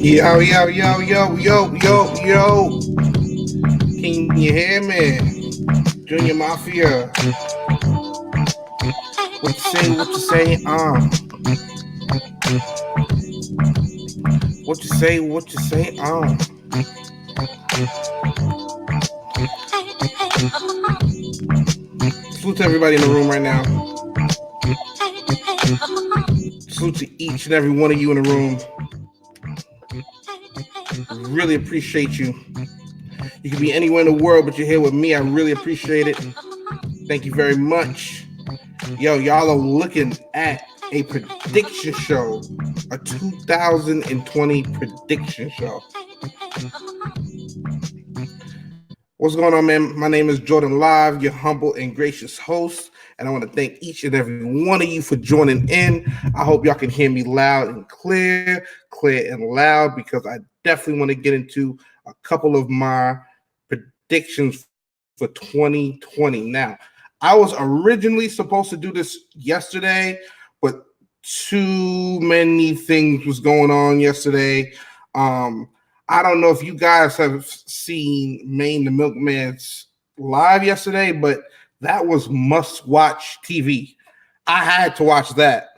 Yo, yo, yo, yo, yo, yo, yo. Can you hear me? Junior Mafia. What you say, what you say, What you say, what you say, Salute to everybody in the room right now. Salute to each and every one of you in the room. Really appreciate you. You could be anywhere in the world, but you're here with me. I really appreciate it. Thank you very much. Yo, y'all are looking at a prediction show, a 2020 prediction show. What's going on, man? My name is Jordan Live, your humble and gracious host. And I want to thank each and every one of you for joining in. I hope y'all can hear me loud and clear and loud, because I definitely want to get into a couple of my predictions for 2020. Now, I was originally supposed to do this yesterday, but too many things was going on yesterday. I don't know if you guys have seen Maine the Milkman's live yesterday, but that was must-watch TV. I had to watch that.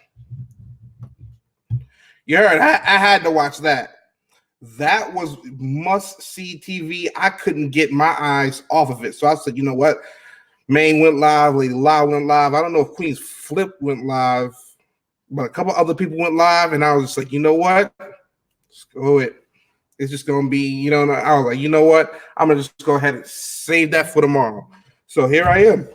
You heard? I had to watch that. That was must-see TV. I couldn't get my eyes off of it. So I said, you know what? Maine went live, Lady Law went live. I don't know if Queen's Flip went live, but a couple other people went live, and I was just like, you know what? Screw it. It's just gonna be, you know. I was like, you know what? I'm gonna just go ahead and save that for tomorrow. So here I am.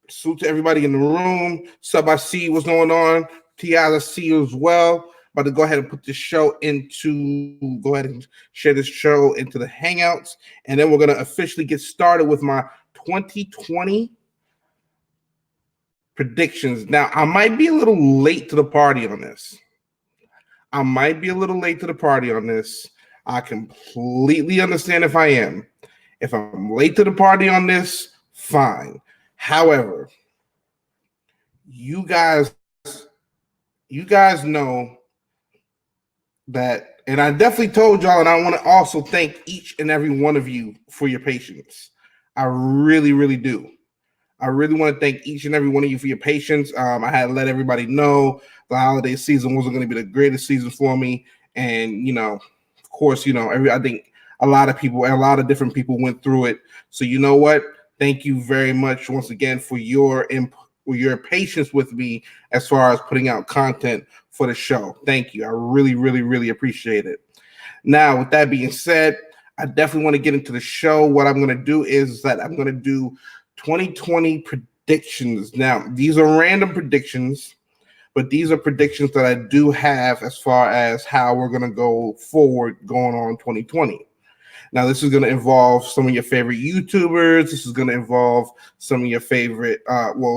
Salute to everybody in the room. Sub, I see what's going on. Ti, I see you as well. About to go ahead and put this show go ahead and share this show into the Hangouts, and then we're gonna officially get started with my 2020 predictions. Now, I might be a little late to the party on this. I completely understand if I am. If I'm late to the party on this, fine. However, you guys know that, and I definitely told y'all, and I want to also thank each and every one of you for your patience. I really, really do. I really want to thank each and every one of you for your patience. I had to let everybody know the holiday season wasn't going to be the greatest season for me. And, you know, of course, you know, I think a lot of people and a lot of different people went through it. So, you know what? Thank you very much once again for your patience with me as far as putting out content for the show. Thank you. I really, really, really appreciate it. Now, with that being said, I definitely want to get into the show. What I'm going to do is that I'm going to do 2020 predictions. Now, these are random predictions, but these are predictions that I do have as far as how we're going to go forward going on 2020. Now, this is going to involve some of your favorite YouTubers. This is going to involve some of your favorite,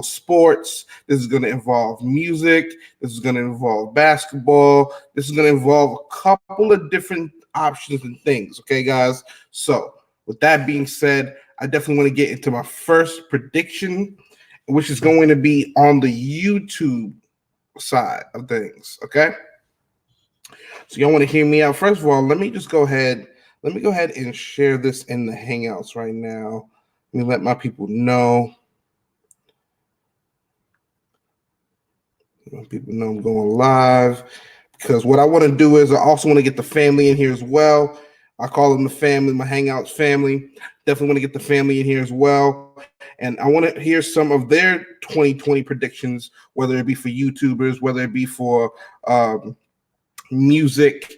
sports. This is going to involve music. This is going to involve basketball. This is going to involve a couple of different options and things. Okay, guys? So, with that being said, I definitely want to get into my first prediction, which is going to be on the YouTube side of things. Okay. So y'all want to hear me out? First of all, let me go ahead and share this in the Hangouts right now. Let me let my people know. Let people know I'm going live, because what I want to do is I also want to get the family in here as well. I call them the family, my Hangouts family. Definitely want to get the family in here as well. And I want to hear some of their 2020 predictions, whether it be for YouTubers, whether it be for music.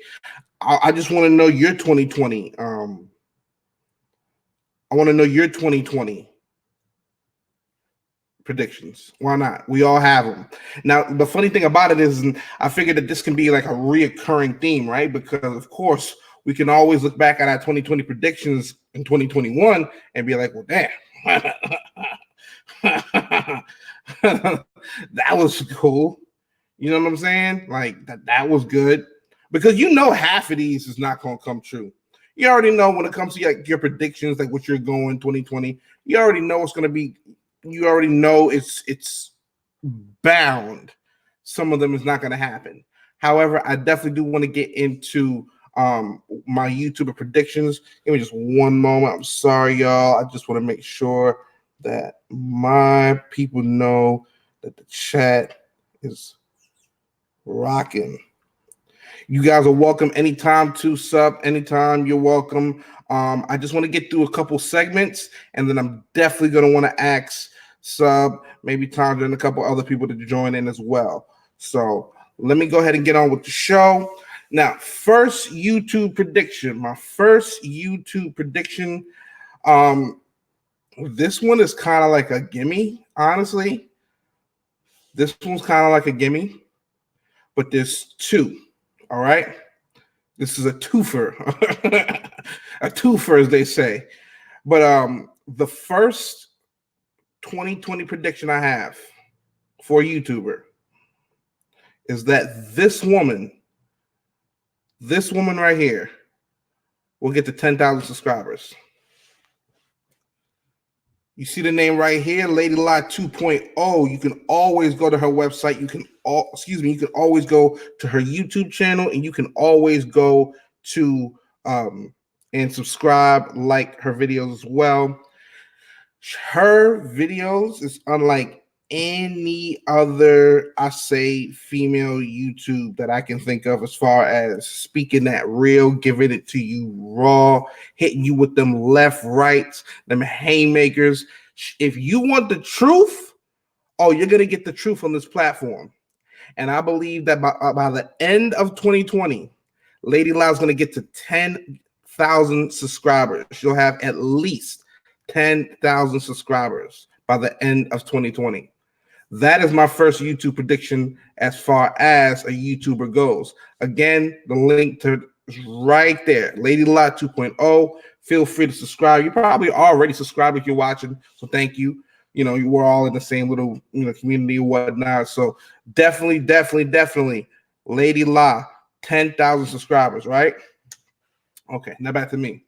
I just want to know your 2020. I want to know your 2020 predictions. Why not? We all have them. Now, the funny thing about it is, I figured that this can be like a reoccurring theme, right? Because, of course, we can always look back at our 2020 predictions in 2021 and be like, well, damn. That was cool. You know what I'm saying? Like, that was good. Because you know half of these is not going to come true. You already know when it comes to your predictions, like what you're going 2020, you already know it's going to be, you already know it's bound. Some of them is not going to happen. However, I definitely do want to get into my YouTuber predictions. Give me just one moment. I'm sorry, y'all. I just want to make sure that my people know that the chat is rocking. You guys are welcome anytime to sub. Anytime, you're welcome. I just want to get through a couple segments, and then I'm definitely going to want to ask sub, maybe Tandra and a couple other people to join in as well. So let me go ahead and get on with the show. Now, first YouTube prediction. My first YouTube prediction. This one is kind of like a gimme, honestly. This one's kind of like a gimme, but there's two. All right. This is a twofer. A twofer, as they say. But the first 2020 prediction I have for a YouTuber is that this woman right here will get to 10,000 subscribers. You see the name right here, Lady La 2.0. You can always go to her website. You can always go to her YouTube channel, and you can always go to and subscribe, like her videos as well. Her videos is unlike any other, I say, female YouTube that I can think of, as far as speaking that real, giving it to you raw, hitting you with them left, rights, them haymakers. If you want the truth, you're going to get the truth on this platform. And I believe that by the end of 2020, Lady La is going to get to 10,000 subscribers. She'll have at least 10,000 subscribers by the end of 2020. That is my first YouTube prediction as far as a YouTuber goes. Again, the link to is right there. Lady La 2.0. Feel free to subscribe. You're probably already subscribed if you're watching, so thank you. You know, you were all in the same little community or whatnot. So definitely, Lady La, 10,000 subscribers, right? Okay, now back to me.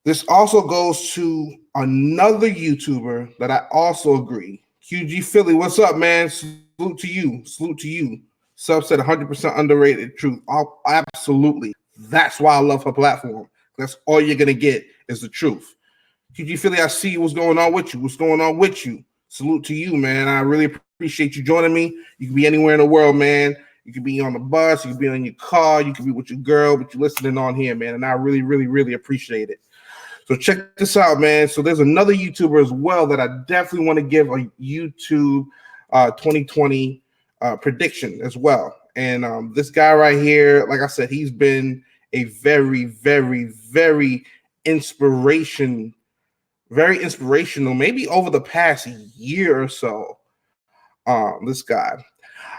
This also goes to another YouTuber that I also agree. QG Philly, what's up, man? Salute to you. Sub said 100% underrated truth. Absolutely. That's why I love her platform. That's all you're going to get is the truth. QG Philly, I see what's going on with you. Salute to you, man. I really appreciate you joining me. You can be anywhere in the world, man. You can be on the bus. You can be in your car. You can be with your girl, but you're listening on here, man. And I really appreciate it. So check this out, man. So there's another YouTuber as well that I definitely want to give a YouTube 2020 prediction as well. And this guy right here, like I said, he's been a very inspirational, maybe over the past year or so. This guy.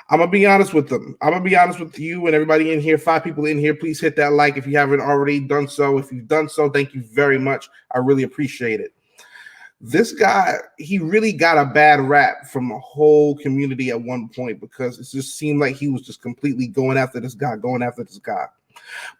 I'm going to be honest with them. I'm going to be honest with you and everybody in here. 5 people in here. Please hit that like if you haven't already done so. If you've done so, thank you very much. I really appreciate it. This guy, he really got a bad rap from the whole community at one point because it just seemed like he was just completely going after this guy.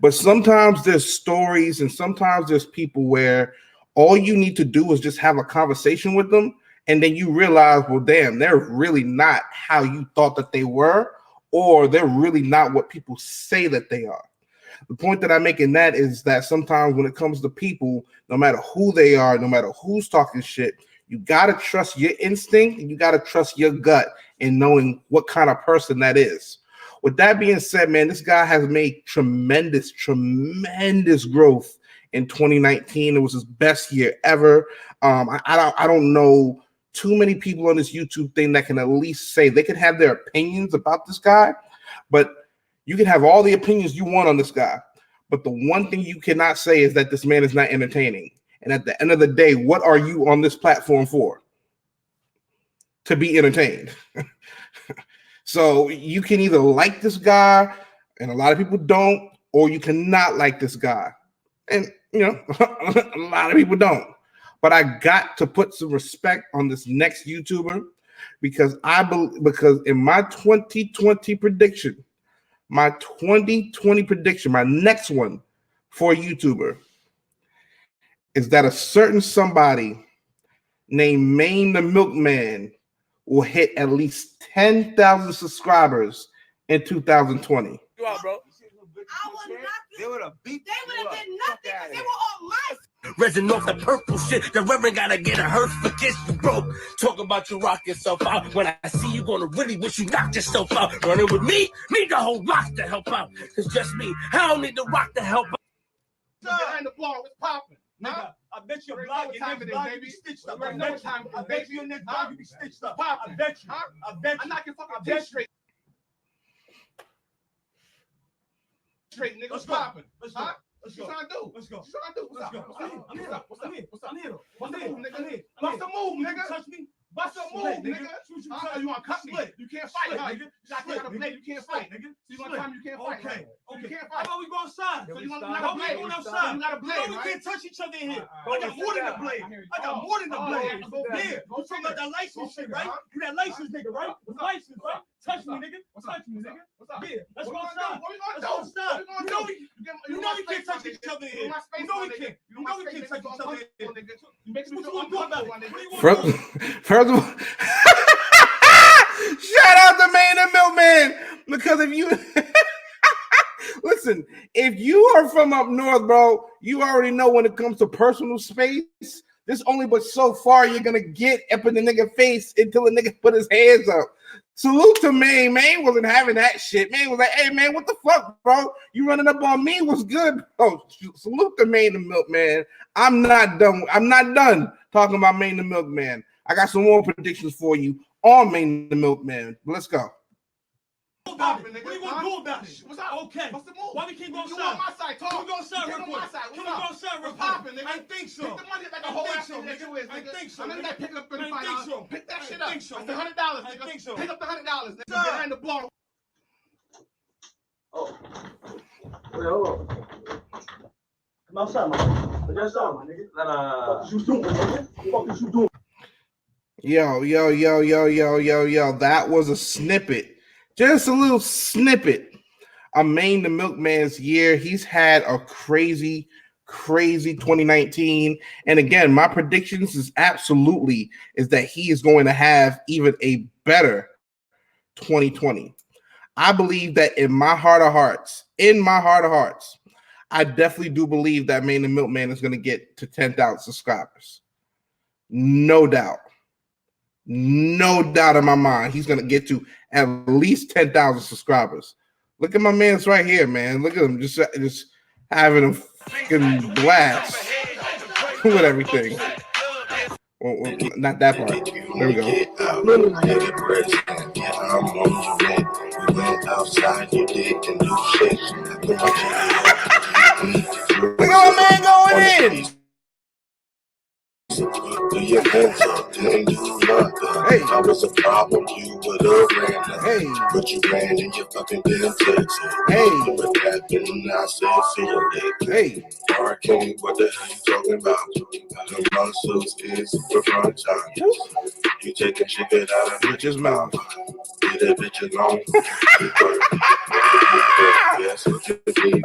But sometimes there's stories and sometimes there's people where all you need to do is just have a conversation with them. And then you realize, well, damn, they're really not how you thought that they were, or they're really not what people say that they are. The point that I make in that is that sometimes when it comes to people, no matter who they are, no matter who's talking shit, you got to trust your instinct and you got to trust your gut in knowing what kind of person that is. With that being said, man, this guy has made tremendous growth in 2019. It was his best year ever. I don't know too many people on this YouTube thing that can at least say they can have their opinions about this guy, but you can have all the opinions you want on this guy. But the one thing you cannot say is that this man is not entertaining. And at the end of the day, what are you on this platform for? To be entertained. So you can either like this guy, and a lot of people don't, or you cannot like this guy. And, a lot of people don't. But I got to put some respect on this next YouTuber because in my 2020 prediction, my next one for a YouTuber is that a certain somebody named Maine the Milkman will hit at least 10,000 subscribers in 2020. You out, bro. They would have did nothing because they were all lies. Resin off the purple shit. The reverend gotta get a hurt for kiss you broke. Talk about you rock yourself out. When I see you, gonna really wish you knocked yourself out. Running with me, need the whole rock to help out. It's just me. I don't need the rock to help out. Behind the bar, what's popping? Nigga, I bet your blog, your next blog, you be stitched up. I bet you your next blog, you be stitched up. I bet you. I'm not your fucking teeth straight. Straight, nigga. What's popping? Let's go. What you trying to do? Let's go. What's up? I'm here. What's up? I'm here. What's the move, nigga? I'm here. What's the move, nigga? Touch me. Bust a move, nigga. You want to cut me? You can't fight, nigga. You got to blade. You can't fight, nigga. So you want to tell me you can't fight? Okay. You can't fight. How about we go outside? So you want to blade? Going outside. You got a blade, we right? can't touch each other in here. I got more than a blade. I got more than a blade. Yeah. You talking about that license shit, right? You that license nigga, right? License, right? Touch me, nigga. Touch me, nigga. Yeah. Let's go outside. Let's go outside. You know we can't touch each other in here. You know we can't. You know we can't touch each other in here. You make me What you feel want to do about uncomfortable, it? nigga. First of all, shout out to Maine and Milkman, because if you listen, if you are from up north, bro, you already know when it comes to personal space, there's only but so far you're gonna get up in the nigga face until the nigga put his hands up. Salute to Maine. Maine wasn't having that shit. Maine was like, hey man, what the fuck, bro? You running up on me? What's good, bro? Salute to Maine and Milkman. I'm not done talking about Maine and Milkman. I got some more predictions for you on Maine the Milkman. Let's go. What do you want to do about it? What's up? Okay. What's the move? Why we can't go You outside? on my side, talk. Can we go outside real quick? Can we go outside real quick? I think so. Pick the money like a whole ass nigga. I think so. I know that pick up $35. I think so. Pick that shit I up. think so. That's $100, nigga. I think so. Pick up the $100, nigga. Behind the blow. Oh. Wait, hold on. Come outside, my nigga. Come outside, my nigga. Nah. What you doing, nigga? What you doing? Yo. That was a snippet. Just a little snippet of Maine the Milkman's year. He's had a crazy 2019. And again, my predictions is that he is going to have even a better 2020. I believe that in my heart of hearts, I definitely do believe that Maine the Milkman is going to get to 10,000 subscribers. No doubt in my mind. He's going to get to at least 10,000 subscribers. Look at my man's right here, man. Look at him just having a fucking blast with everything. Well, not that part. There we go. Look at my man going in. Do your hands up, didn't do nothing. Hey. I was a problem, you would have ran. Hey. But you ran and you fucking didn't text it. Hey. You were tapping and I said, see you later. Hey. Hurricane, what the hell you talking about? The muscles is the front time. You taking shit out of bitch's mouth. Get that bitch alone. Yes, what you need,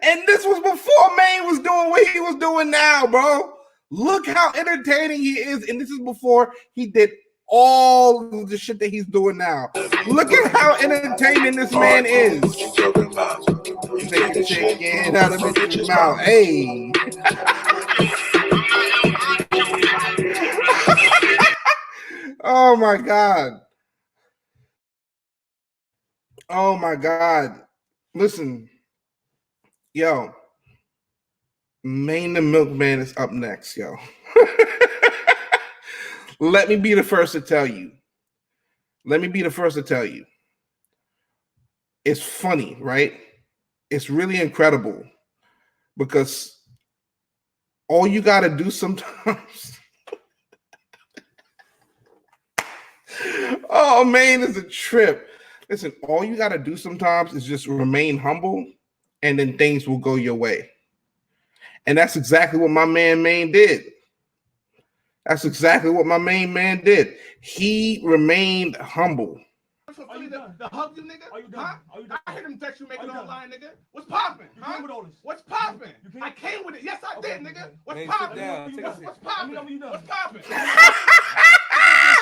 and this was before Maine was doing what he was doing now, bro. Look how entertaining he is. And this is before he did all of the shit that he's doing now. Look at how entertaining this man is. Take the chicken out of the bitch's mouth. Hey. Oh my God. Oh my God. Listen. Yo. Maine the Milkman is up next, yo. Let me be the first to tell you. It's funny, right? It's really incredible because all you got to do sometimes. Oh, Maine is a trip. Listen, all you got to do sometimes is just remain humble and then things will go your way. And that's exactly what my man Maine did. He remained humble. Are you done? The hug you, nigga? Are you done? Huh? Are you done? I heard him text you making Are you online, nigga. What's popping? You came with all this. What's popping? You came- I came with it. Yes, I Okay, did, nigga. okay. What's Man, popping? sit down. Take a What's seat. popping? Let me know when you done. What's popping?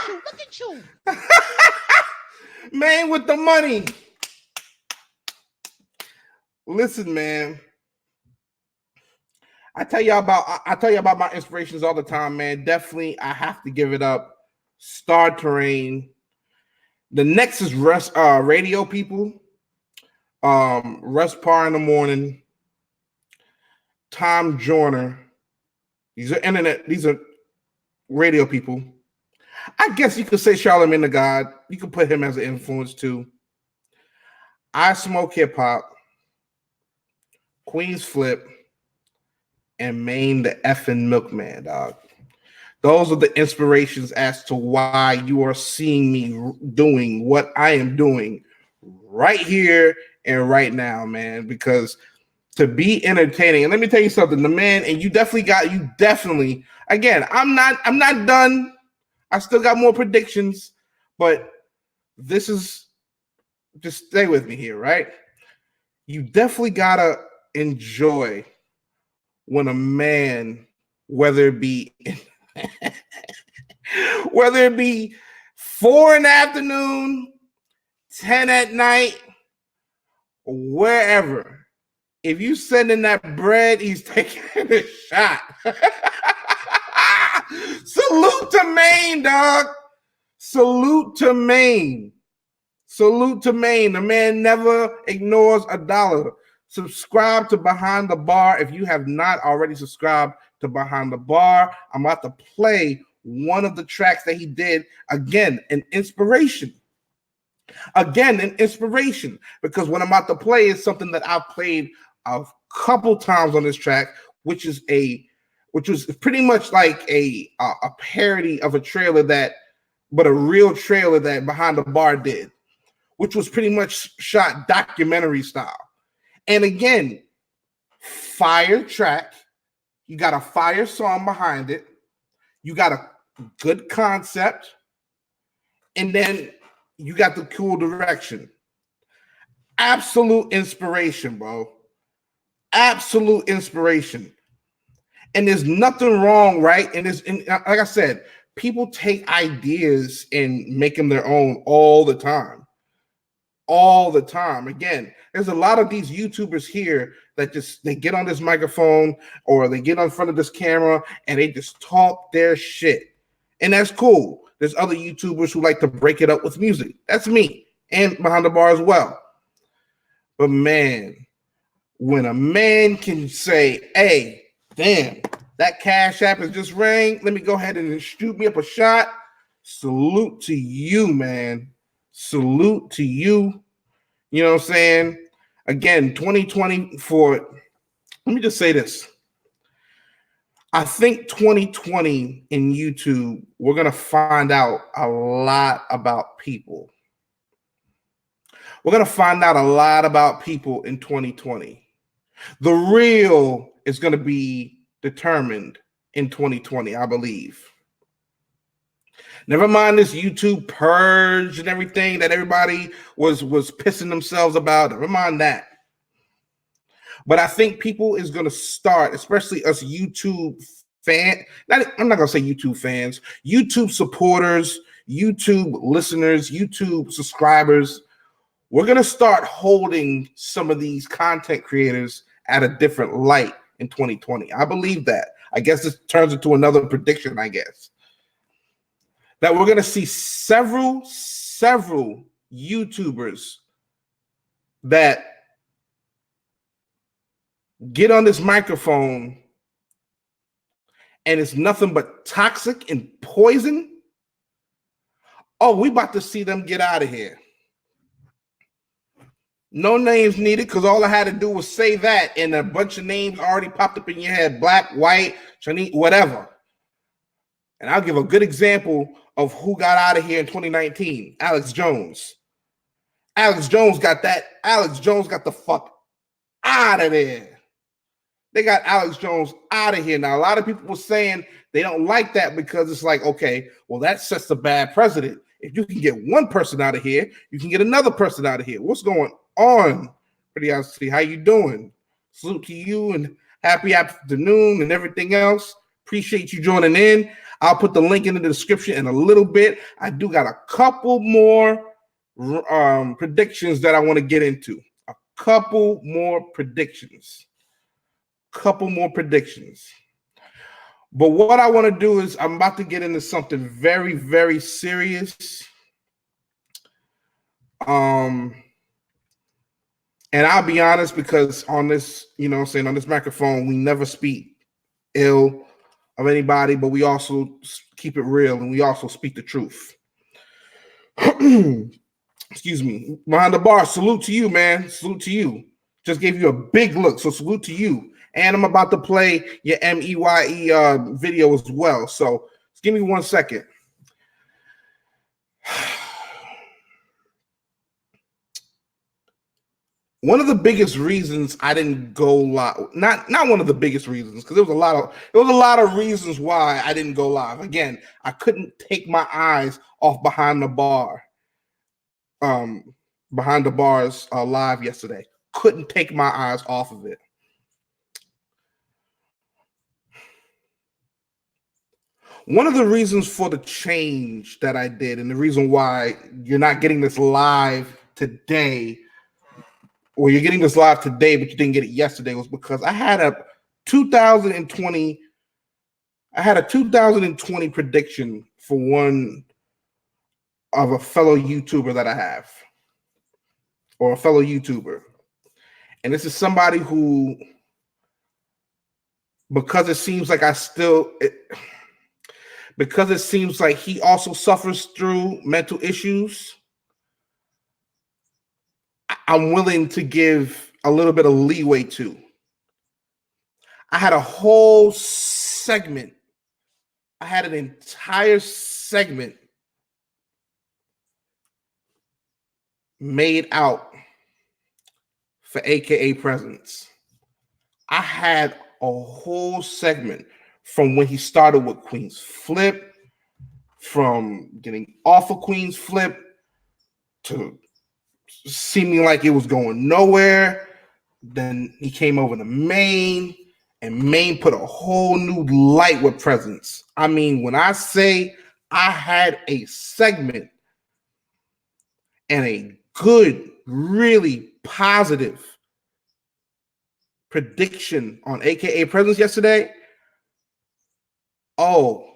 Look at you. Man with the money. Listen, man. I tell you about my inspirations all the time, man. Definitely, I have to give it up. Star Terrain, the Nexus radio people, Russ Parr in the Morning, Tom Joyner. These are radio people. I guess you could say Charlamagne the God. You could put him as an influence too. I Smoke Hip Hop, Queen's Flip, and Maine the effing Milkman, dog. Those are the inspirations as to why you are seeing me doing what I am doing right here and right now, man. Because to be entertaining, and let me tell you something, the man, and you definitely, again, I'm not done. I still got more predictions, but this is, just stay with me here, right? You definitely gotta enjoy when a man, whether it be 4 in the afternoon, 10 at night, wherever, if you sending that bread, he's taking a shot. Salute to Maine, dog. Salute to Maine. Salute to Maine. The man never ignores a dollar. Subscribe to Behind the Bar if you have not already subscribed to Behind the Bar. I'm about to play one of the tracks that he did. Again, an inspiration. Because what I'm about to play is something that I've played a couple times on this track, which was pretty much like a parody of a trailer but a real trailer that Behind the Bar did, which was pretty much shot documentary style. And again, fire track. You got a fire song behind it. You got a good concept. And then you got the cool direction. Absolute inspiration, bro. Absolute inspiration. And there's nothing wrong, right? And like I said, people take ideas and make them their own all the time. All the time. Again, there's a lot of these YouTubers here that they get on this microphone or they get in front of this camera and they just talk their shit. And that's cool. There's other YouTubers who like to break it up with music. That's me and Behind the Bar as well. But man, when a man can say, hey, damn, that Cash App has just rang, let me go ahead and shoot me up a shot. Salute to you, man. Salute to you. You know what I'm saying? Again, 2020 let me just say this. I think 2020 in YouTube, we're going to find out a lot about people. We're going to find out a lot about people in 2020. The real is going to be determined in 2020, I believe. Never mind this YouTube purge and everything that everybody was pissing themselves about. Never mind that. But I think people is going to start, especially us YouTube fans. I'm not going to say YouTube fans, YouTube supporters, YouTube listeners, YouTube subscribers. We're going to start holding some of these content creators at a different light in 2020. I believe that. I guess this turns into another prediction, I guess. That we're going to see several YouTubers that get on this microphone and it's nothing but toxic and poison. Oh, we about to see them get out of here. No names needed, because all I had to do was say that and a bunch of names already popped up in your head. Black, white, Chinese, whatever. And I'll give a good example of who got out of here in 2019. Alex Jones. Alex Jones got the fuck out of there. They got Alex Jones out of here. Now, a lot of people were saying they don't like that because it's like, okay, well, that sets a bad precedent. If you can get one person out of here, you can get another person out of here. What's going on? Pretty honestly, how you doing? Salute to you and happy afternoon and everything else. Appreciate you joining in. I'll put the link in the description in a little bit. I do got a couple more predictions that I want to get into. A couple more predictions. But what I want to do is I'm about to get into something very, very serious. And I'll be honest, because on this, on this microphone, we never speak ill of anybody, but we also keep it real and we also speak the truth. Excuse me. Behind the Bar, salute to you, man. Salute to you. Just gave you a big look, so salute to you. And I'm about to play your MEYE video as well. So Give me 1 second. One of the biggest reasons I didn't go live, not one of the biggest reasons, because there was a lot of reasons why I didn't go live. Again, I couldn't take my eyes off Behind the Bar. Behind the Bars live yesterday. Couldn't take my eyes off of it. One of the reasons for the change that I did, and the reason why you're not getting this live today, or you're getting this live today, but you didn't get it yesterday, was because I had a 2020 prediction for one of a fellow YouTuber that I have, or a fellow YouTuber. And this is somebody who, because it seems like because it seems like he also suffers through mental issues, I'm willing to give a little bit of leeway to. I had a whole segment. I had an entire segment made out for AKA Presence. I had a whole segment from when he started with Queen's Flip, from getting off of Queen's Flip to seeming like it was going nowhere. Then he came over to Maine, and Maine put a whole new light with Presence. I mean, when I say I had a segment and a good, really positive prediction on AKA Presence yesterday, oh,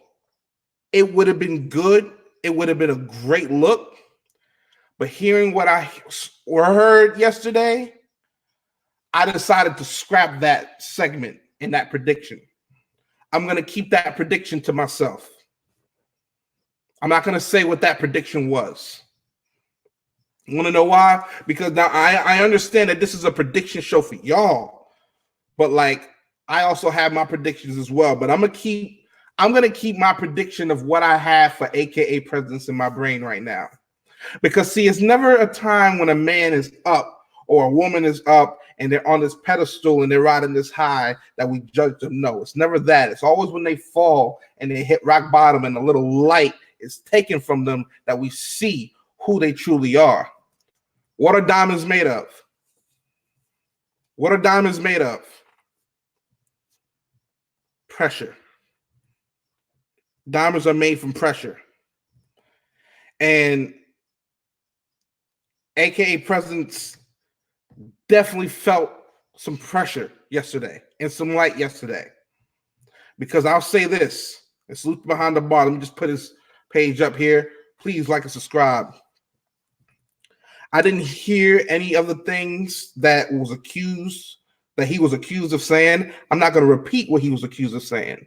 it would have been good. It would have been a great look. But hearing what I heard yesterday, I decided to scrap that segment and that prediction. I'm going to keep that prediction to myself. I'm not going to say what that prediction was. You want to know why? Because now I understand that this is a prediction show for y'all, but like I also have my predictions as well. But I'm gonna keep my prediction of what I have for AKA Presence in my brain right now. Because see, it's never a time when a man is up or a woman is up and they're on this pedestal and they're riding this high that we judge them. No, it's never that. It's always when they fall and they hit rock bottom and a little light is taken from them that we see who they truly are. What are diamonds made of? What are diamonds made of? Pressure. Diamonds are made from pressure. And AKA Presence definitely felt some pressure yesterday and some light yesterday. Because I'll say this, and Salute Behind the Bar. Let me just put his page up here. Please like and subscribe. I didn't hear any of the things that he was accused of saying. I'm not going to repeat what he was accused of saying.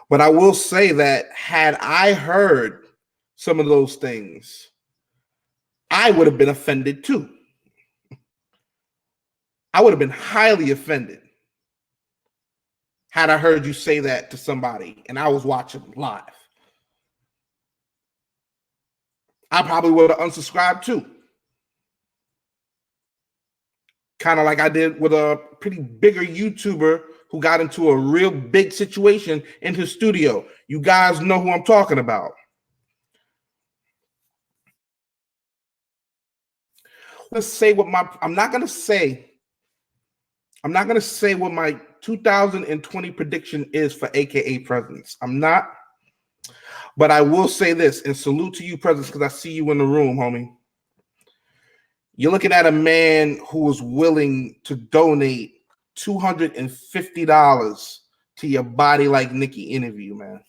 But I will say that had I heard some of those things, I would have been offended too. I would have been highly offended had I heard you say that to somebody and I was watching live. I probably would have unsubscribed too. Kind of like I did with a pretty bigger YouTuber who got into a real big situation in his studio. You guys know who I'm talking about. Let's say I'm not gonna say what my 2020 prediction is for AKA Presence. I'm not. But I will say this, and salute to you, Presence, because I see you in the room, homie. You're looking at a man who was willing to donate $250 to your Body Like Nikki interview, man.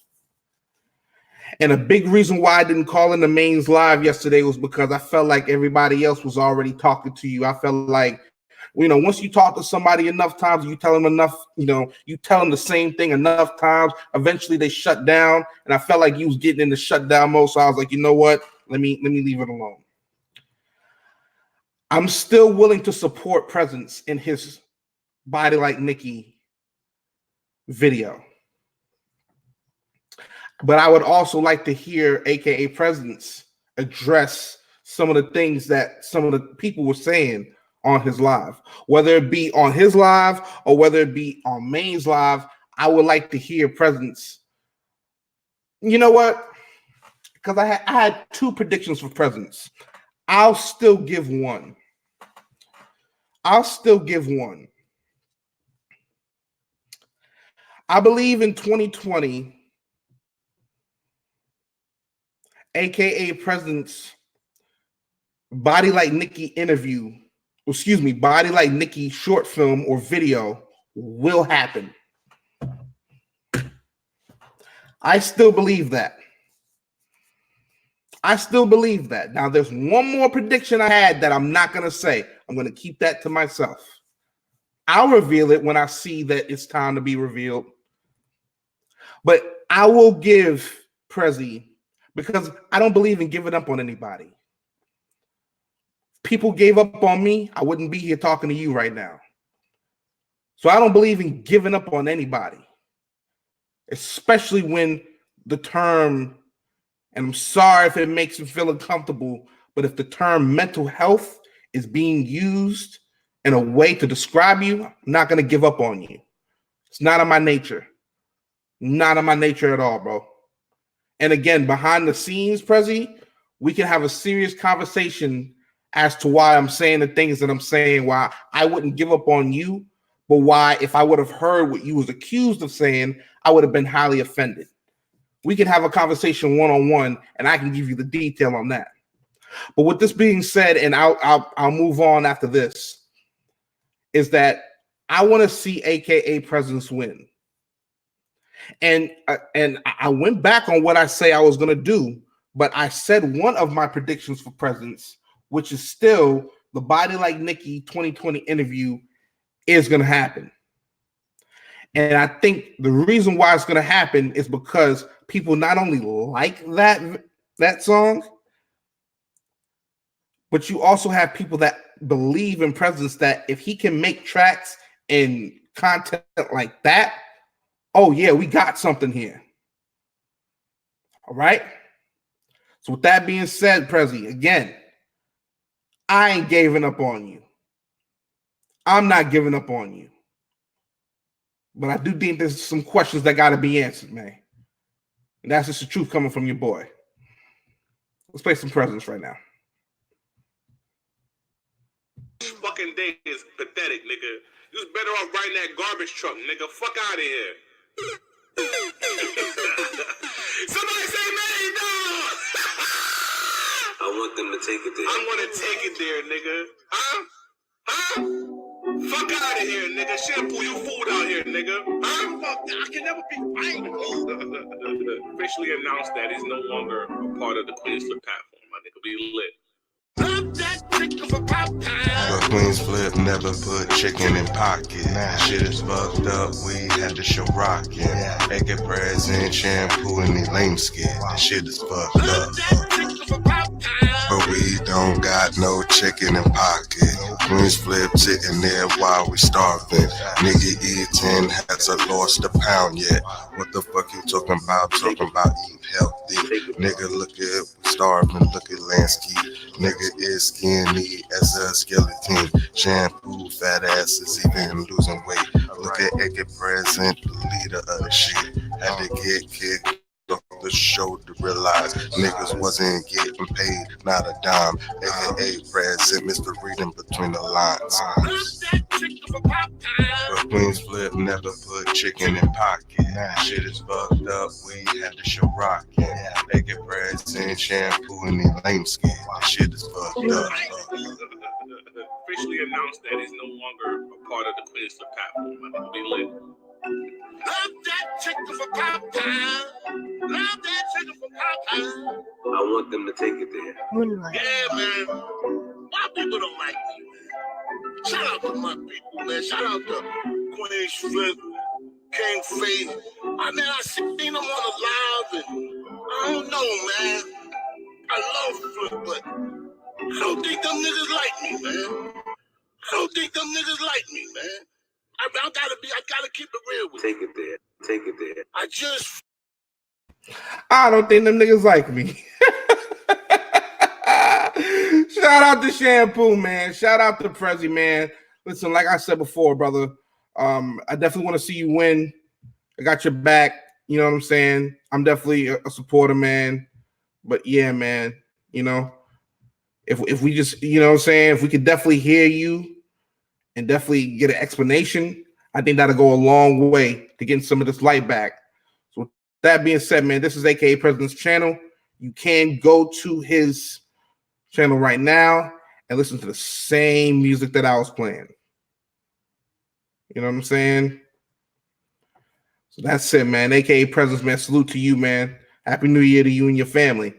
And a big reason why I didn't call in the mains live yesterday was because I felt like everybody else was already talking to you. I felt like, once you talk to somebody enough times, you tell them enough, you tell them the same thing enough times, eventually they shut down. And I felt like you was getting into shutdown mode. So I was like, you know what? Let me leave it alone. I'm still willing to support Presence in his Body Like Nikki video. But I would also like to hear AKA Presidents address some of the things that some of the people were saying on his live, whether it be on his live or whether it be on Maine's live. I would like to hear Presidents. You know what? Because I had two predictions for Presidents. I'll still give one. I believe in 2020, AKA President's Body Like Nicki Body Like Nicki short film or video will happen. I still believe that. Now, there's one more prediction I had that I'm not going to say. I'm going to keep that to myself. I'll reveal it when I see that it's time to be revealed. But I will give Prezi, because I don't believe in giving up on anybody. If people gave up on me, I wouldn't be here talking to you right now. So I don't believe in giving up on anybody, especially when the term, and I'm sorry if it makes you feel uncomfortable, but if the term mental health is being used in a way to describe you, I'm not going to give up on you. It's not in my nature. Not in my nature at all, bro. And again, behind the scenes, Prezi, we can have a serious conversation as to why I'm saying the things that I'm saying, why I wouldn't give up on you, but why if I would have heard what you was accused of saying, I would have been highly offended. We can have a conversation one-on-one, and I can give you the detail on that. But with this being said, and I'll move on after this, is that I want to see AKA Presidents win. And I went back on what I say I was going to do, but I said one of my predictions for Presidents, which is still the Body Like Nicki 2020 interview, is going to happen. And I think the reason why it's going to happen is because people not only like that song, but you also have people that believe in Presidents that if he can make tracks and content like that, oh yeah, we got something here. All right. So with that being said, Prezi, again, I ain't giving up on you. I'm not giving up on you. But I do think there's some questions that got to be answered, man. And that's just the truth coming from your boy. Let's play some Presidents right now. This fucking day is pathetic, nigga. You was better off riding that garbage truck, nigga. Fuck out of here. Somebody say Maine, dog! I want them to take it there. I'm gonna take it there, nigga. Huh? Fuck out of here, nigga. Shampoo your food out here, nigga. Huh? Fuck, I can never be fine. Officially announced that he's no longer a part of the Queens Flip platform, my nigga. Be lit. But Queens Flip never put chicken in pocket. Shit is fucked up, we had to show rockin'. Make it present, shampoo in the lame skin. This shit is fucked up. But we don't got no chicken in pocket. Queens Flip sitting there while we starving. Nigga eating hasn't lost a pound yet. What the fuck you talking about? Talking about eating healthy. Nigga, look at starving, look at Lansky. Nigga is skinny as a skeleton. Shampoo, fat asses, even losing weight. Look at AK Present, the leader of the shit. Had to get kicked off the show to realize niggas wasn't getting paid, not a dime. AKA Present, Mr. Reading between the lines. But Queens Flip never put chicken in pocket. Shit is fucked up, we had to show rockin'. AK Present, shampoo in the lame skin. This shit is fucked up. Officially announced that he's no longer a part of the Queens Flip platform, my nigga. Be lit. Love that chicken for Popeye. Love that chicken for Popeye. I want them to take it there. Yeah, man. My people don't like me, man. Shout out to my people, man. Shout out to Queens Flip, King Faith. I seen them on the live, and I don't know, man. I love Flip, but I don't think them niggas like me, man. I don't think them niggas like me, man. I gotta keep it real with you. Take it there. I just I don't think them niggas like me. Shout out to Shampoo, man. Shout out to Prezi, man. Listen, like I said before, brother, I definitely want to see you win. I got your back. You know what I'm saying? I'm definitely a supporter, man. But yeah, man, you know, if we just, you know what I'm saying, if we could definitely hear you and definitely get an explanation, I think that'll go a long way to getting some of this light back. So with that being said, man, this is AKA President's channel. You can go to his channel right now and listen to the same music that I was playing. You know what I'm saying? So that's it, man. AKA President's, man. Salute to you, man. Happy New Year to you and your family.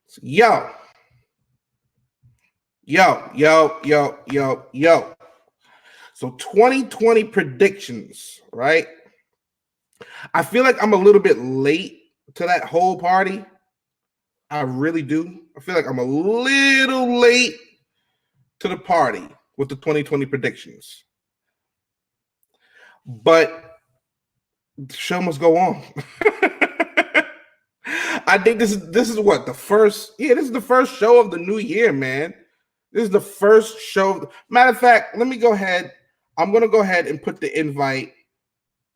So, yo. So 2020 predictions, right? I feel like I'm a little bit late to that whole party. I really do. I feel like I'm a little late to the party with the 2020 predictions. But the show must go on. I think this is what the first. Yeah, this is the first show of the new year, man. This is the first show. Matter of fact, let me go ahead. I'm gonna go ahead and put the invite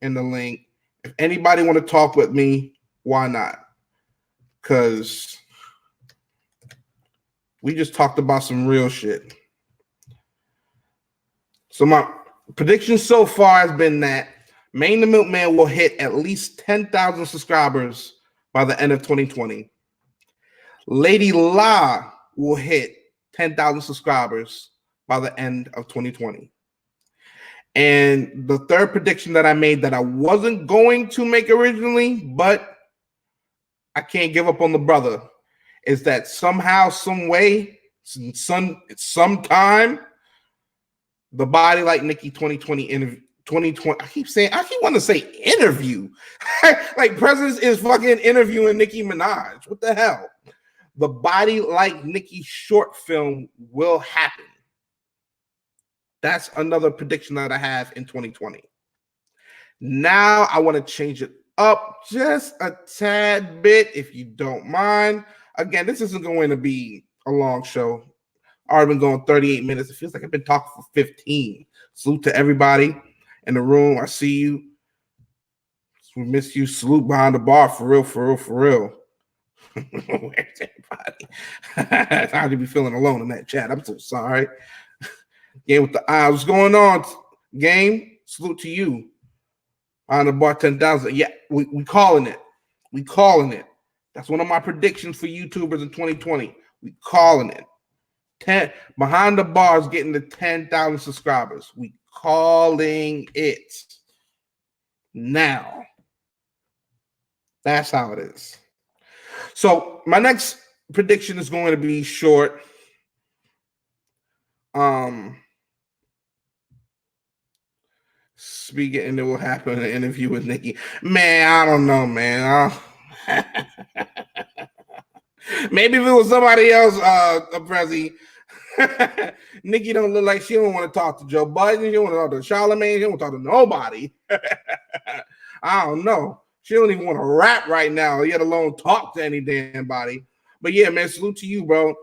in the link. If anybody want to talk with me, why not? Because we just talked about some real shit. So my prediction so far has been that Maine the Milkman will hit at least 10,000 subscribers by the end of 2020. Lady La will hit 10,000 subscribers by the end of 2020. And the third prediction that I made that I wasn't going to make originally, but I can't give up on the brother, is that somehow, some way, sometime, the Body Like Nicki 2020 interview. 2020. I keep wanting to say interview. Like President is fucking interviewing Nicki Minaj. What the hell? The Body Like Nicki short film will happen. That's another prediction that I have in 2020. Now I want to change it up just a tad bit, if you don't mind. Again, this isn't going to be a long show. I've already been going 38 minutes. It feels like I've been talking for 15. Salute to everybody in the room. I see you. We miss you. Salute behind the bar. For real, for real, for real. Where's everybody? How you be feeling alone in that chat? I'm so sorry. Game with the eye. What's going on? Game. Salute to you. On the bar 10,000. Yeah, we calling it. We calling it. That's one of my predictions for YouTubers in 2020. We calling it. 10 behind the bars getting to 10,000 subscribers. We calling it now. That's how it is. So my next prediction is going to be short. Speaking, and it will happen in an interview with Nicki. Man, I don't know, man. Maybe if it was somebody else, Prezi. Nicki don't look like she don't want to talk to Joe Biden. She don't want to talk to Charlamagne. She don't want to talk to nobody. I don't know. She don't even want to rap right now, yet alone talk to any damn body. But yeah, man, salute to you, bro.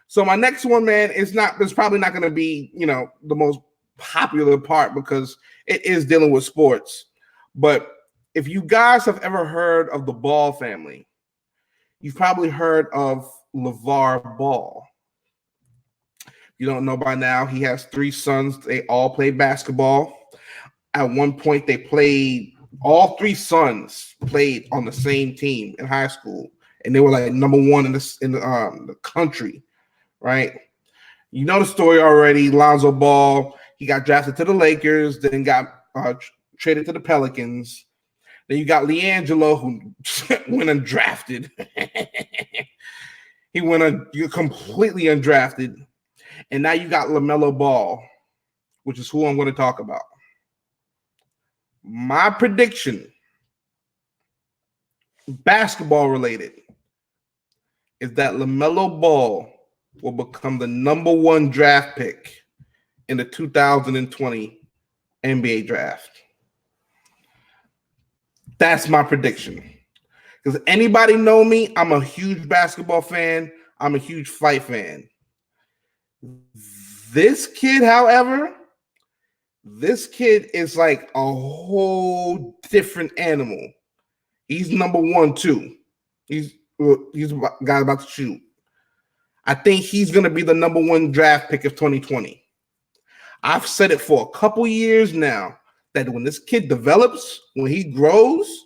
So my next one, man, it's probably not going to be, you know, the most popular part because it is dealing with sports. But if you guys have ever heard of the Ball family, you've probably heard of LeVar Ball. You don't know by now, he has 3 sons. They all play basketball. At one point, all 3 sons played on the same team in high school, and they were like number 1 in the country, right? You know the story already. Lonzo Ball, he got drafted to the Lakers, then got traded to the Pelicans. Then you got LiAngelo, who went undrafted. He went completely undrafted. And now you got LaMelo Ball, which is who I'm going to talk about. My prediction, basketball related, is that LaMelo Ball will become the number 1 draft pick in the 2020 NBA draft. That's my prediction. Because anybody know me, I'm a huge basketball fan. I'm a huge fight fan. This kid, however, is like a whole different animal. He's number 1, too. He's a guy about to shoot. I think he's going to be the number 1 draft pick of 2020. I've said it for a couple years now that when this kid develops, when he grows,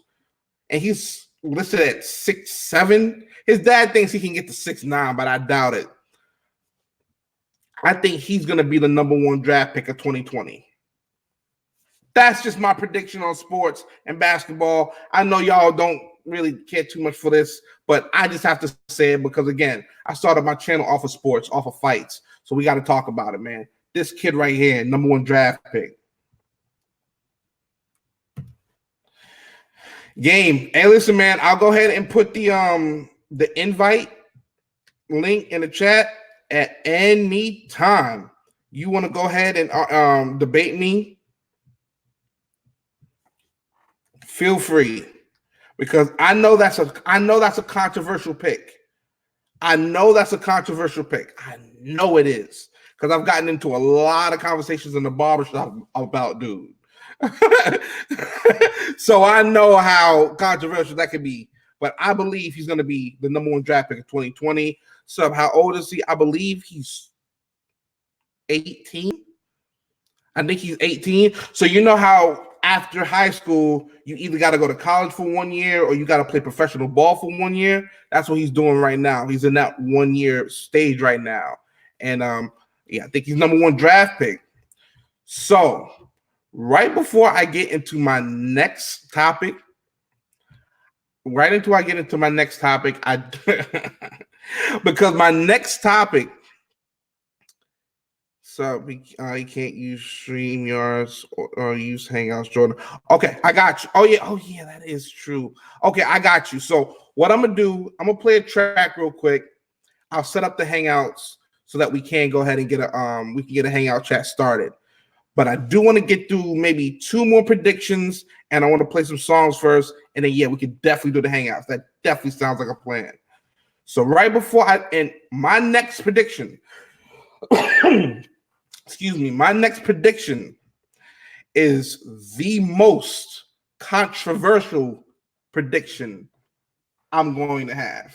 and he's listed at 6'7", his dad thinks he can get to 6'9", but I doubt it. I think he's going to be the number 1 draft pick of 2020. That's just my prediction on sports and basketball. I know y'all don't really care too much for this, but I just have to say it because, again, I started my channel off of sports, off of fights. So we got to talk about it, man. This kid right here, number 1 draft pick. Game. Hey, listen, man, I'll go ahead and put the invite link in the chat at any time. You want to go ahead and debate me? Feel free. Because I know that's a controversial pick. I know that's a controversial pick. I know it is. Because I've gotten into a lot of conversations in the barbershop about dude. So I know how controversial that could be. But I believe he's going to be the number 1 draft pick of 2020. So how old is he? I believe he's 18. I think he's 18. So you know how after high school, you either got to go to college for 1 year or you got to play professional ball for 1 year. That's what he's doing right now. He's in that 1 year stage right now. And I think he's number 1 draft pick. So right before I get into my next topic, because my next topic, so you can't use StreamYards or use Hangouts, Jordan. Okay, I got you. Oh yeah, that is true. Okay, I got you. So what I'm gonna do, I'm gonna play a track real quick. I'll set up the Hangouts so that we can go ahead and get a Hangout chat started. But I do want to get through maybe 2 more predictions, and I want to play some songs first, and then we could definitely do the Hangouts. That definitely sounds like a plan. So right before my next prediction. Excuse me, my next prediction is the most controversial prediction I'm going to have.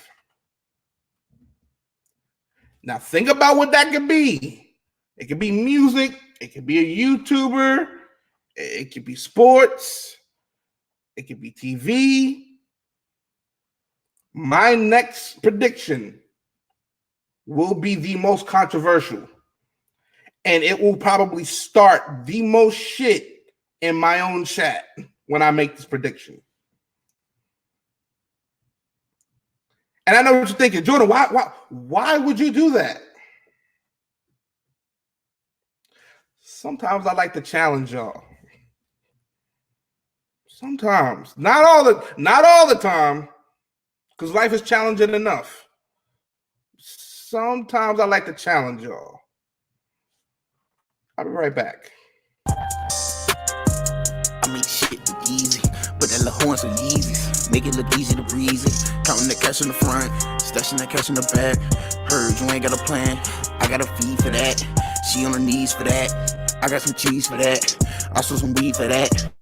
Now, think about what that could be. It could be music. It could be a YouTuber. It could be sports. It could be TV. My next prediction will be the most controversial. And it will probably start the most shit in my own chat when I make this prediction. And I know what you're thinking, Jordan, why would you do that? Sometimes I like to challenge y'all. Sometimes. Not all the time, because life is challenging enough. Sometimes I like to challenge y'all. I'll be right back. I mean, shit look easy, but that little horn so easy. Make it look easy to breeze it. Counting the cash in the front, stashing that cash in the back. Heard you ain't got a plan, I got a fee for that. She on her knees for that. I got some cheese for that. I saw some weed for that.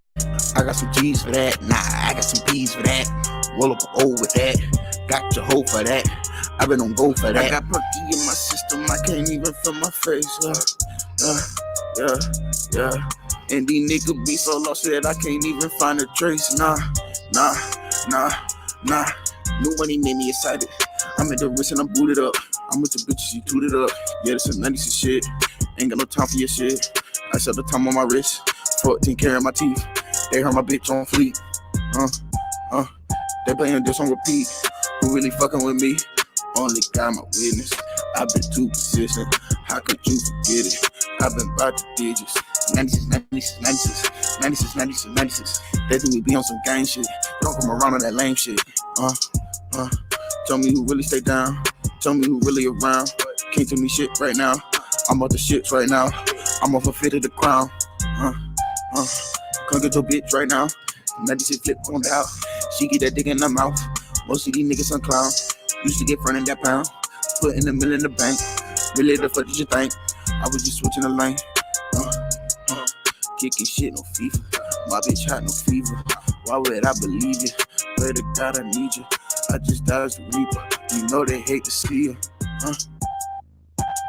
I got some cheese for that. Nah, I got some peas for that. Roll up an O with that. Got your hoe for that. I been on go for that. I got perky in my system, I can't even feel my face. Yeah. And these niggas be so lost that I can't even find a trace. Nah. New money made me excited. I'm at the wrist and I'm booted up. I'm with the bitches, you tooted up. Yeah, this is 96 shit. Ain't got no time for your shit. I set the time on my wrist. 14 carrying my teeth. They heard my bitch on fleek. They playing this on repeat. Who really fucking with me? Only got my witness. I've been too persistent. How could you forget it? I've been about the digits. 96. They think we be on some gang shit. Don't come around on that lame shit. Tell me who really stay down. Tell me who really around. Can't tell me shit right now. I'm off the shits right now. I'm off a fit of the crown. Come get your bitch right now. Maybe she flip on the house. She get that dick in her mouth. Most of these niggas some clown. Used to get front in that pound. Put in the middle in the bank. Really the fuck did you think? I was just switching the lane. Kicking shit, no FIFA. My bitch had no fever. Why would I believe you? Pray to God I need you. I just dodged the reaper. You know they hate to see you.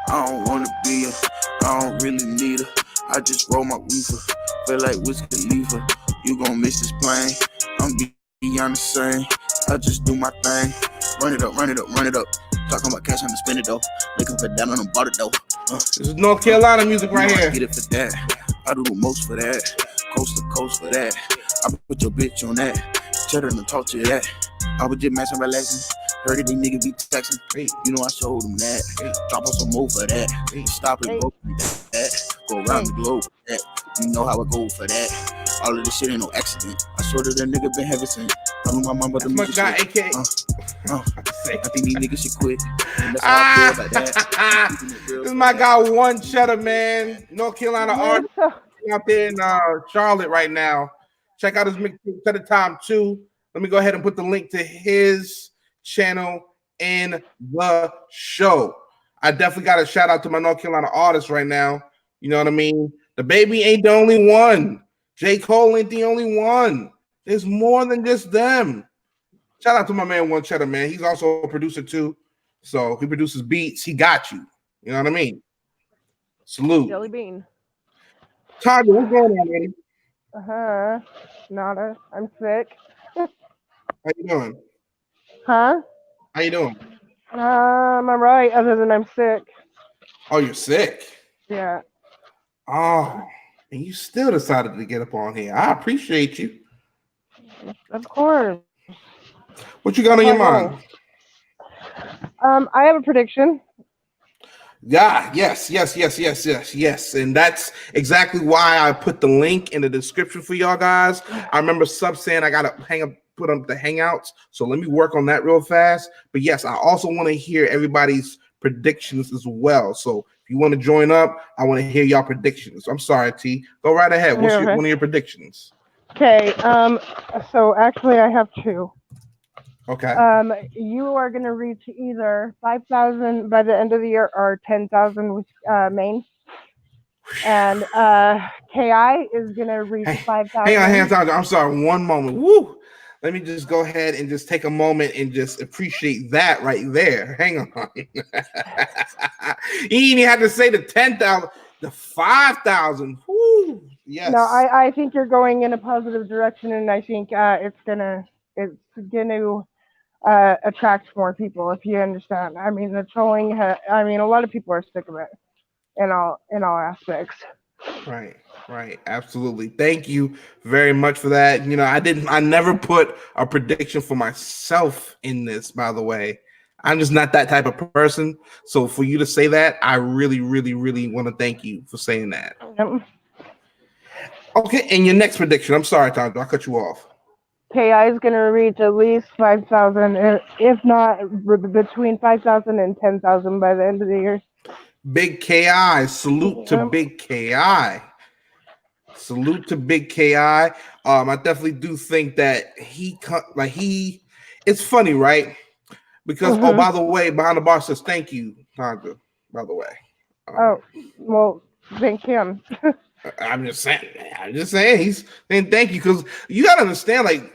I don't wanna be her. I don't really need her. I just roll my reefer. Feel like Wiz Khalifa. You gon' miss this plane. I'm beyond the same. I just do my thing. Run it up, run it up, run it up. Talking about cash, I'm to spend it though. Looking for down on the bought it though. This is North Carolina music right I here. get it for that. I do the most for that. Coast to coast for that. I put your bitch on that. Cheddar and talk to that. I was just messing, relaxing. Heard it, these niggas be texting. Hey. You know I showed them that. Hey. Drop on some more for that. Hey. Stop it, go for that. Go around the globe for that. You know how I go for that. All of this shit ain't no accident. I swear that nigga been heavy since. I know my mama the My music guy, shit. aka. I think these niggas should quit. And that's how I feel about that. This is my guy, One Cheddar, man. North Carolina artist out there in Charlotte right now. Check out his mixtape, Cheddar Time 2. Let me go ahead and put the link to his channel in the show. I definitely got a shout out to my North Carolina artists right now. You know what I mean? The baby ain't the only one. J. Cole ain't the only one. There's more than just them. Shout out to my man, One Cheddar, man. He's also a producer too. So he produces beats. He got you. You know what I mean? Salute. Jelly bean. Tanya, what's going on, lady? Nada. I'm sick. How you doing? Huh? How you doing? I'm right, other than I'm sick. Oh, you're sick. Yeah. Oh, and you still decided to get up on here. I appreciate you. Of course. What you got on your mind? I have a prediction. Yeah, yes. And that's exactly why I put the link in the description for y'all guys. I remember Sub saying I gotta put up the hangouts. So let me work on that real fast. But yes, I also want to hear everybody's predictions as well. So if you want to join up, I want to hear y'all predictions. I'm sorry, T. Go right ahead. What's one of your predictions? Okay. So actually I have two. Okay. You are gonna reach either 5,000 by the end of the year or 10,000 with main. And KI is gonna reach 5,000. Hang on. I'm sorry. One moment. Woo. Let me just go ahead and just take a moment and just appreciate that right there. Hang on. You even had to say the 10,000, the 5,000. Woo. Yes. No, I think you're going in a positive direction, and I think it's gonna attract more people, if you understand. I mean, the trolling. A lot of people are sick of it in all aspects. Right. Absolutely. Thank you very much for that. You know, I never put a prediction for myself in this, by the way. I'm just not that type of person. So for you to say that, I really, really, really want to thank you for saying that. Okay, and your next prediction. I'm sorry, Tonto, I cut you off. KI is going to reach at least 5,000, if not between 5,000 and 10,000 by the end of the year. Big KI. Salute to Big KI. Salute to Big KI. I definitely do think that it's funny, right? Because, oh, by the way, Behind the Bar says thank you, Tonto, by the way. Well, thank him. I'm just saying he's saying thank you, because you got to understand, like,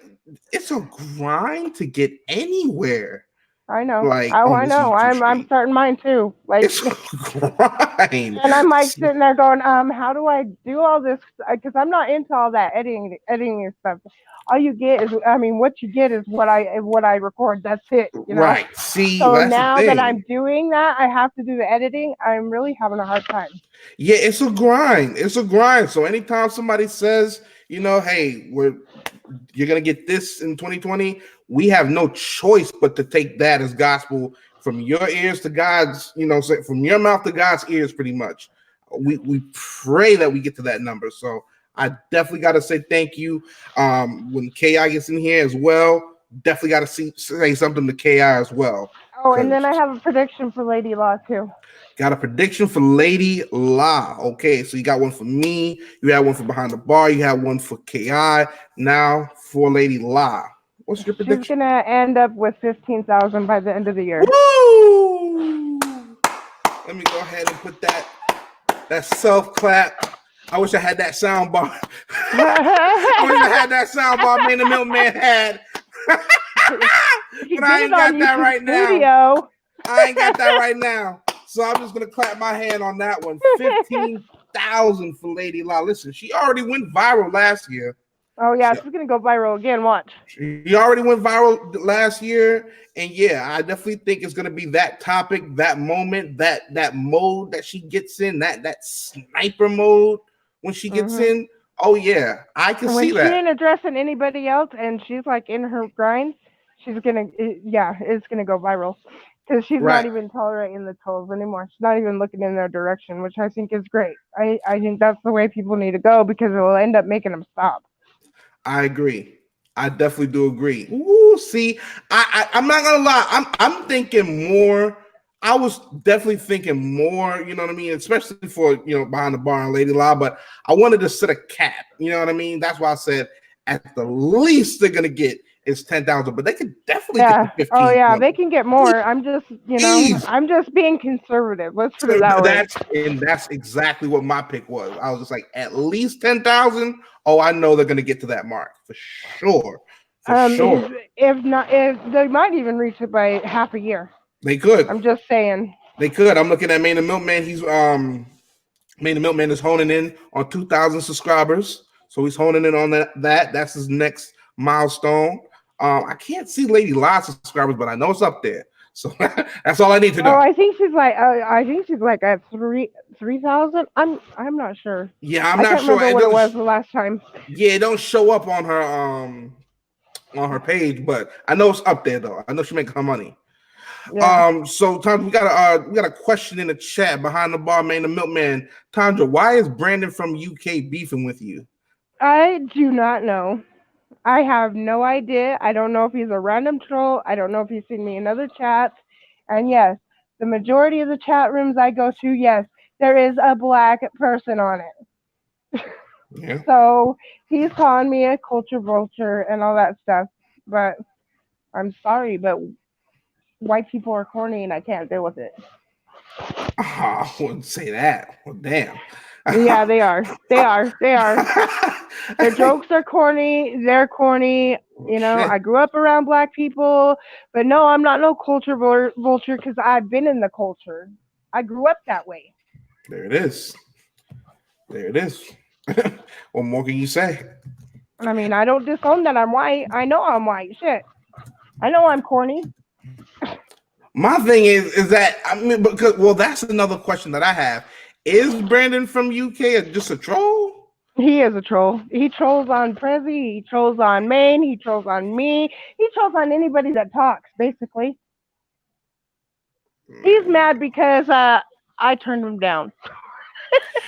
it's a grind to get anywhere. I know. Like, I know. I'm starting mine too. Like, it's a grind. And I'm like sitting there going, how do I do all this? Because I'm not into all that editing and stuff. All you get is, what you get is what I record. That's it. You know? Right. See, so now that I'm doing that, I have to do the editing. I'm really having a hard time. Yeah, it's a grind. So anytime somebody says, hey, you're gonna get this in 2020, we have no choice but to take that as gospel from your ears to God's, from your mouth to God's ears, pretty much. We pray that we get to that number. So I definitely got to say thank you. When KI gets in here as well, definitely got to say something to KI as well. Oh, and then I have a prediction for Lady Law too. Got a prediction for Lady La. Okay, so you got one for me. You had one for Behind the Bar. You had one for KI. Now for Lady La. What's your prediction? She's gonna end up with 15,000 by the end of the year. Woo! Let me go ahead and put that self clap. I wish I had that sound bar. I wish I had that sound bar man the Milkman had. But I ain't got that right now. I ain't got that right now. So I'm just gonna clap my hand on that one. 15,000 for Lady La. Listen, she already went viral last year. Oh yeah, she's gonna go viral again. Watch. She already went viral last year, and yeah, I definitely think it's gonna be that topic, that moment, that mode that she gets in, that sniper mode when she gets in. Oh yeah, I can see that. When she ain't addressing anybody else, and she's like in her grind, she's gonna, it's gonna go viral. Because she's not even tolerating the trolls anymore. She's not even looking in their direction, which I think is great. I think that's the way people need to go because it will end up making them stop. I agree. I definitely do agree. Ooh, see, I'm not gonna lie. I'm thinking more. I was definitely thinking more. You know what I mean? Especially for Behind the Bar and Lady La. But I wanted to set a cap. You know what I mean? That's why I said at the least they're gonna get is 10,000, but they could definitely get 15. Oh yeah, they can get more. I'm just, I'm just being conservative. Let's put it that way. That's exactly what my pick was. I was just like, at least 10,000. Oh, I know they're gonna get to that mark for sure. For sure. If not, if they might even reach it by half a year. They could. I'm just saying. They could. I'm looking at Main the Milkman. He's Main the Milkman is honing in on 2,000 subscribers. So he's honing in on that. That's his next milestone. I can't see Lady La's subscribers, but I know it's up there. So that's all I need to know. Oh, I think she's like at 3,000. I'm not sure. Yeah, I'm not sure. I can't remember what it was the last time. Yeah, it don't show up on her page, but I know it's up there though. I know she making her money. Yeah. So Tandra, we got a question in the chat. Behind the Bar, Main the Milkman. Tandra, why is Brandon from UK beefing with you? I do not know. I have no idea. I don't know if he's a random troll. I don't know if he's seen me in other chats. And yes, the majority of the chat rooms I go to, yes, there is a black person on it. Yeah. So he's calling me a culture vulture and all that stuff. But I'm sorry, but white people are corny and I can't deal with it. I wouldn't say that. Well, damn. Yeah, they are. Their jokes are corny. They're corny. I grew up around black people, but no, I'm not no culture vulture because I've been in the culture. I grew up that way. There it is. What more can you say? I mean, I don't disown that I'm white. I know I'm white. Shit. I know I'm corny. My thing is that, I mean, because, that's another question that I have. Is Brandon from UK just a troll? He is a troll. He trolls on Prezi. He trolls on Maine. He trolls on me. He trolls on anybody that talks, basically. He's mad because I turned him down.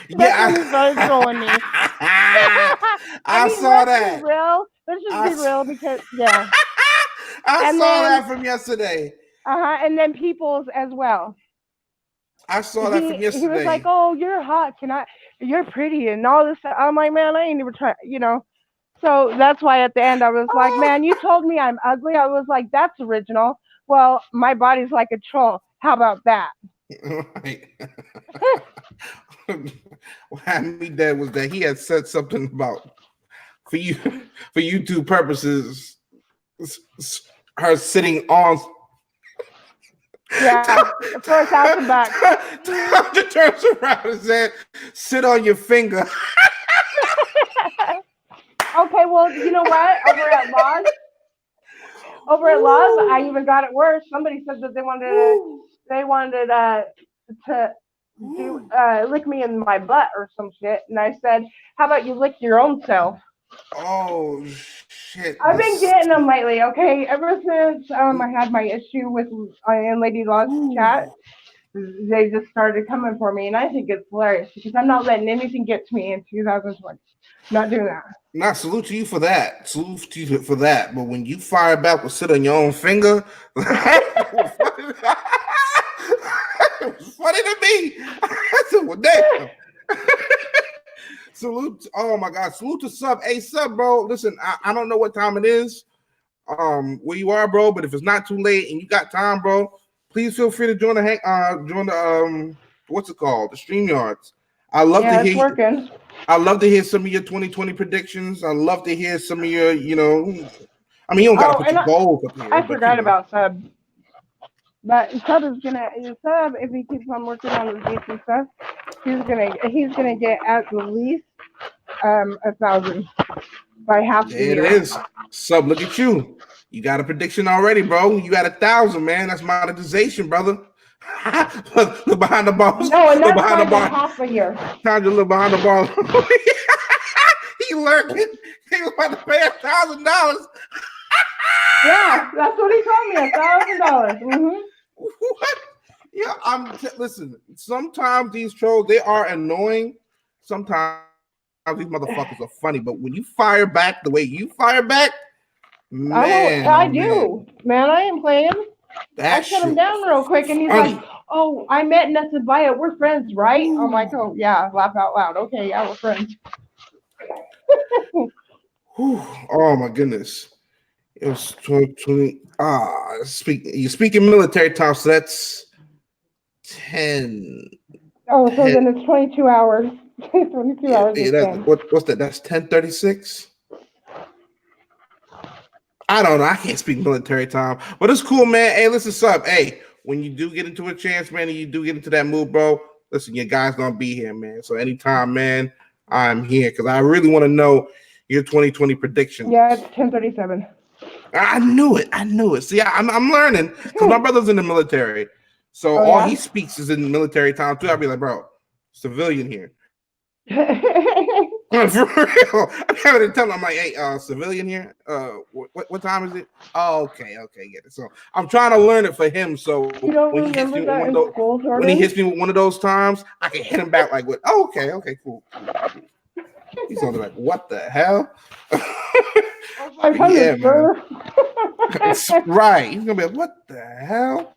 Yeah, he started trolling me. I saw that. Let's just be real because, yeah. I saw that from yesterday. And then Peoples as well. I saw that from yesterday. He was like, "Oh, you're hot. You're pretty and all this stuff." I'm like, "Man, I ain't even trying, So that's why at the end I was like, "Man, you told me I'm ugly." I was like, "That's original." Well, my body's like a troll. How about that? Right. What had me dead was that he had said something about for YouTube purposes, her sitting on. Yeah, for a $1,000. Tandra turns around and said, "Sit on your finger." Okay, well, you know what? Over at Laws, I even got it worse. Somebody said that they wanted to do lick me in my butt or some shit, and I said, "How about you lick your own self?" Oh shit! I've been getting them lately, okay? Ever since I had my issue with in Lady Law's chat, they just started coming for me, and I think it's hilarious because I'm not letting anything get to me in 2020. Not doing that. Not salute to you for that. Salute to you for that. But when you fire back with sit on your own finger, it was funny to me. I said, well, damn. Salute. Oh my God. Salute to Sub. Hey, Sub, bro. Listen, I don't know what time it is, where you are, bro. But if it's not too late and you got time, bro, please feel free to join the what's it called? The StreamYards. I love to hear. Working. I love to hear some of your 2020 predictions. I love to hear some of your, you don't got to put your goals up here. I forgot about Sub. But Sub is gonna if he keeps on working on his DC stuff, he's gonna get at least 1,000 by half the year. There it is. Sub, look at you. You got a prediction already, bro. You got 1,000, man. That's monetization, brother. Look behind the bar. No, and that's behind the bar. Half a year. Time to look behind the bar. He lurking. He was about to pay $1,000. Yeah, that's what he told me. $1,000. Mm-hmm. What? Yeah, listen. Sometimes these trolls, they are annoying. Sometimes these motherfuckers are funny, but when you fire back the way you fire back, man, I do. Man, I am playing. I shut him down real quick, and he's like, "Oh, I met Netsabaya. We're friends, right?" I'm like, "Oh yeah." Laugh out loud. Okay, yeah, we're friends. Oh my goodness. It was 2020. You're speaking military time, so that's 10. Oh, so then it's 22 hours. 22 hours. Yeah, what's that? That's 10:36. I don't know. I can't speak military time, but it's cool, man. Hey, listen, Sub. Hey, when you do get into a chance, man, and you do get into that mood, bro, listen, your guy's gonna be here, man. So anytime, man, I'm here because I really want to know your 2020 prediction. Yeah, it's 10:37. I knew it. See, I'm learning because my brother's in the military, so all he speaks is in military time too. I'll be like, bro, civilian here. For real, I'm having to tell him. I'm like, hey, civilian here. What time is it? Oh, okay, get it. So I'm trying to learn it for him. So when he hits me with one of those times, I can hit him back like, "What? Oh, okay, cool." He's gonna be like, "What the hell?" Yeah, man. Right. He's gonna be like, "What the hell?"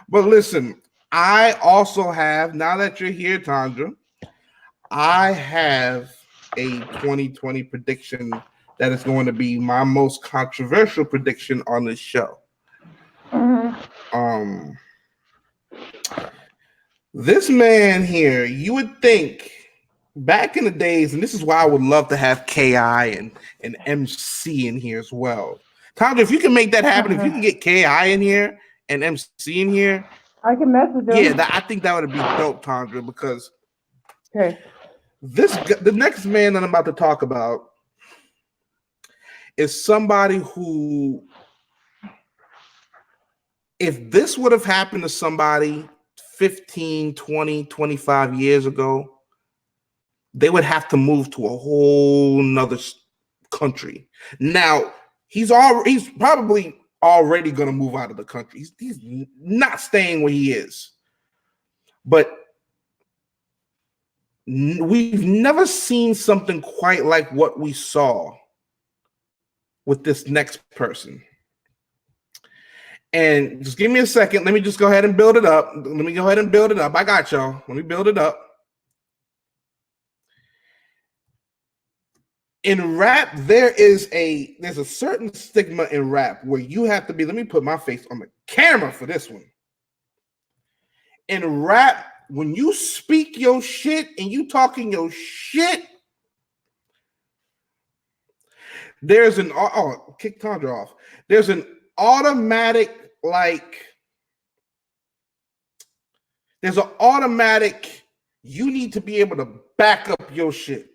But listen, I also have, now that you're here, Tandra, I have a 2020 prediction that is going to be my most controversial prediction on this show. Mm-hmm. This man here, you would think back in the days, and this is why I would love to have KI and MC in here as well. Tandra, if you can make that happen, if you can get KI in here and MC in here, I can mess with them. Yeah, I think that would be dope, Tandra, because the next man that I'm about to talk about is somebody who, if this would have happened to somebody 15, 20, 25 years ago, they would have to move to a whole nother country. Now, he's probably already going to move out of the country. He's not staying where he is. But we've never seen something quite like what we saw with this next person. And just give me a second. Let me just go ahead and build it up. I got y'all. Let me build it up. In rap, there's a certain stigma in rap where you have to be, let me put my face on the camera for this one. In rap, when you speak your shit and you talking your shit, there's an kick Tandra off. There's an automatic you need to be able to back up your shit.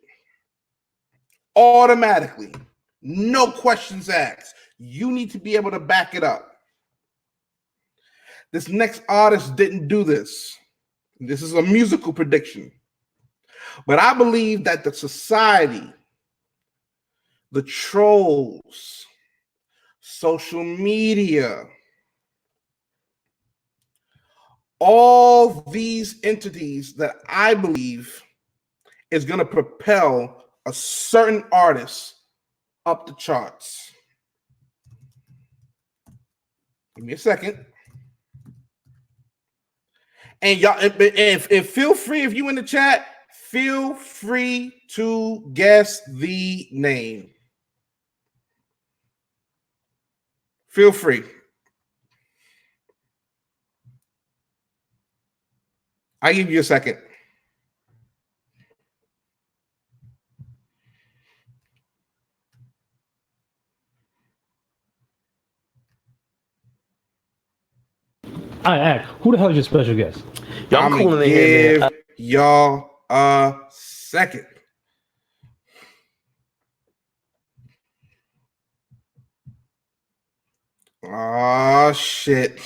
Automatically. No questions asked. You need to be able to back it up. This next artist didn't do this. This is a musical prediction. But I believe that the society, the trolls, social media, all these entities that I believe is going to propel a certain artist up the charts. Give me a second. And y'all, if feel free, if you in the chat, feel free to guess the name. Feel free. I give you a second. All right. Who the hell is your special guest? Y'all I'm cooling gonna in here, man. give y'all a second. Oh shit.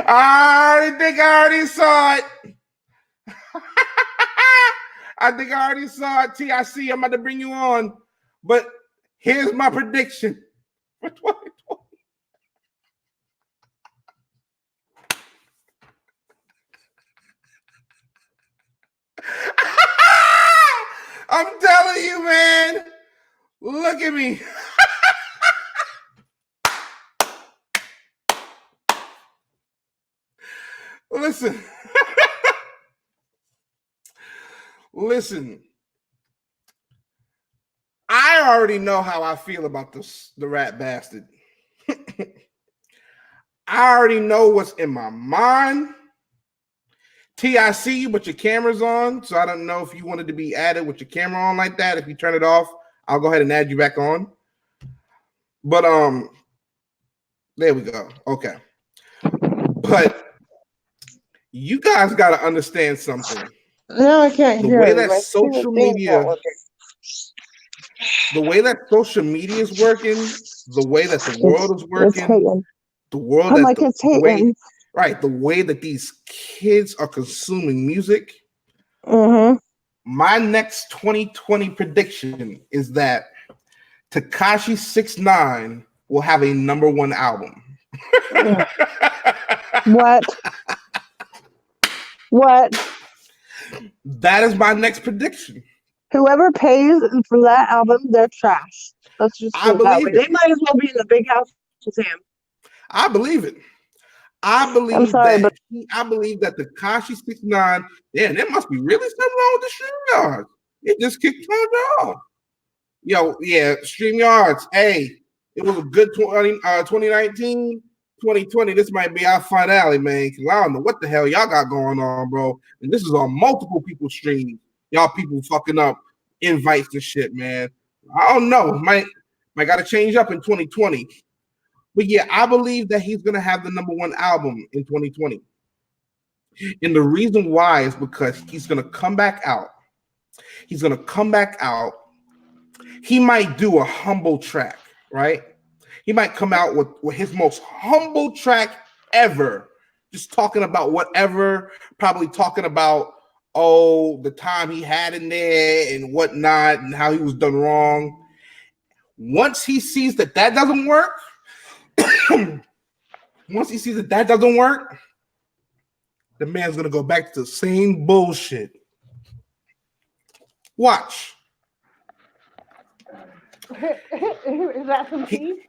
I think I already saw it. I think I already saw it. TIC, I'm about to bring you on. But here's my prediction for 2020. I'm telling you, man. Look at me. Listen. Listen. I already know how I feel about the rat bastard. I already know what's in my mind. T, I see you, but your camera's on, so I don't know if you wanted to be added with your camera on like that. If you turn it off, I'll go ahead and add you back on. But there we go. Okay. But you guys got to understand something. No, I can't The hear way you. that My social stupid thing's media, not working. the way that social media is working, the way that the world is It's working, hating. the world I'm that like, it's hating. the way that these kids are consuming music. Mm-hmm. My next 2020 prediction is that Tekashi 6ix9ine will have a #1 album. What? What? That is my next prediction. Whoever pays for that album, they're trash. Let's just I put it that way. believe They it. might as well be in the big house with him. I believe it. I believe I'm sorry, that I believe that Tekashi 6ix9ine, yeah, there must be really something wrong with the StreamYards. It just kicked turned off. Yo, yeah, StreamYards. Hey, it was a good 2019, 2020. This might be our finale, man. Cause I don't know what the hell y'all got going on, bro. And this is on multiple people's streams. Y'all people fucking up invites and shit, man. I don't know. Might got to change up in 2020. But yeah, I believe that he's gonna have the #1 album in 2020. And the reason why is because he's gonna come back out. He's gonna come back out. He might do a humble track, right? He might come out with his most humble track ever, just talking about whatever, probably talking about the time he had in there and whatnot and how he was done wrong. Once he sees that doesn't work, the man's gonna go back to the same bullshit. Watch. Is that some tea?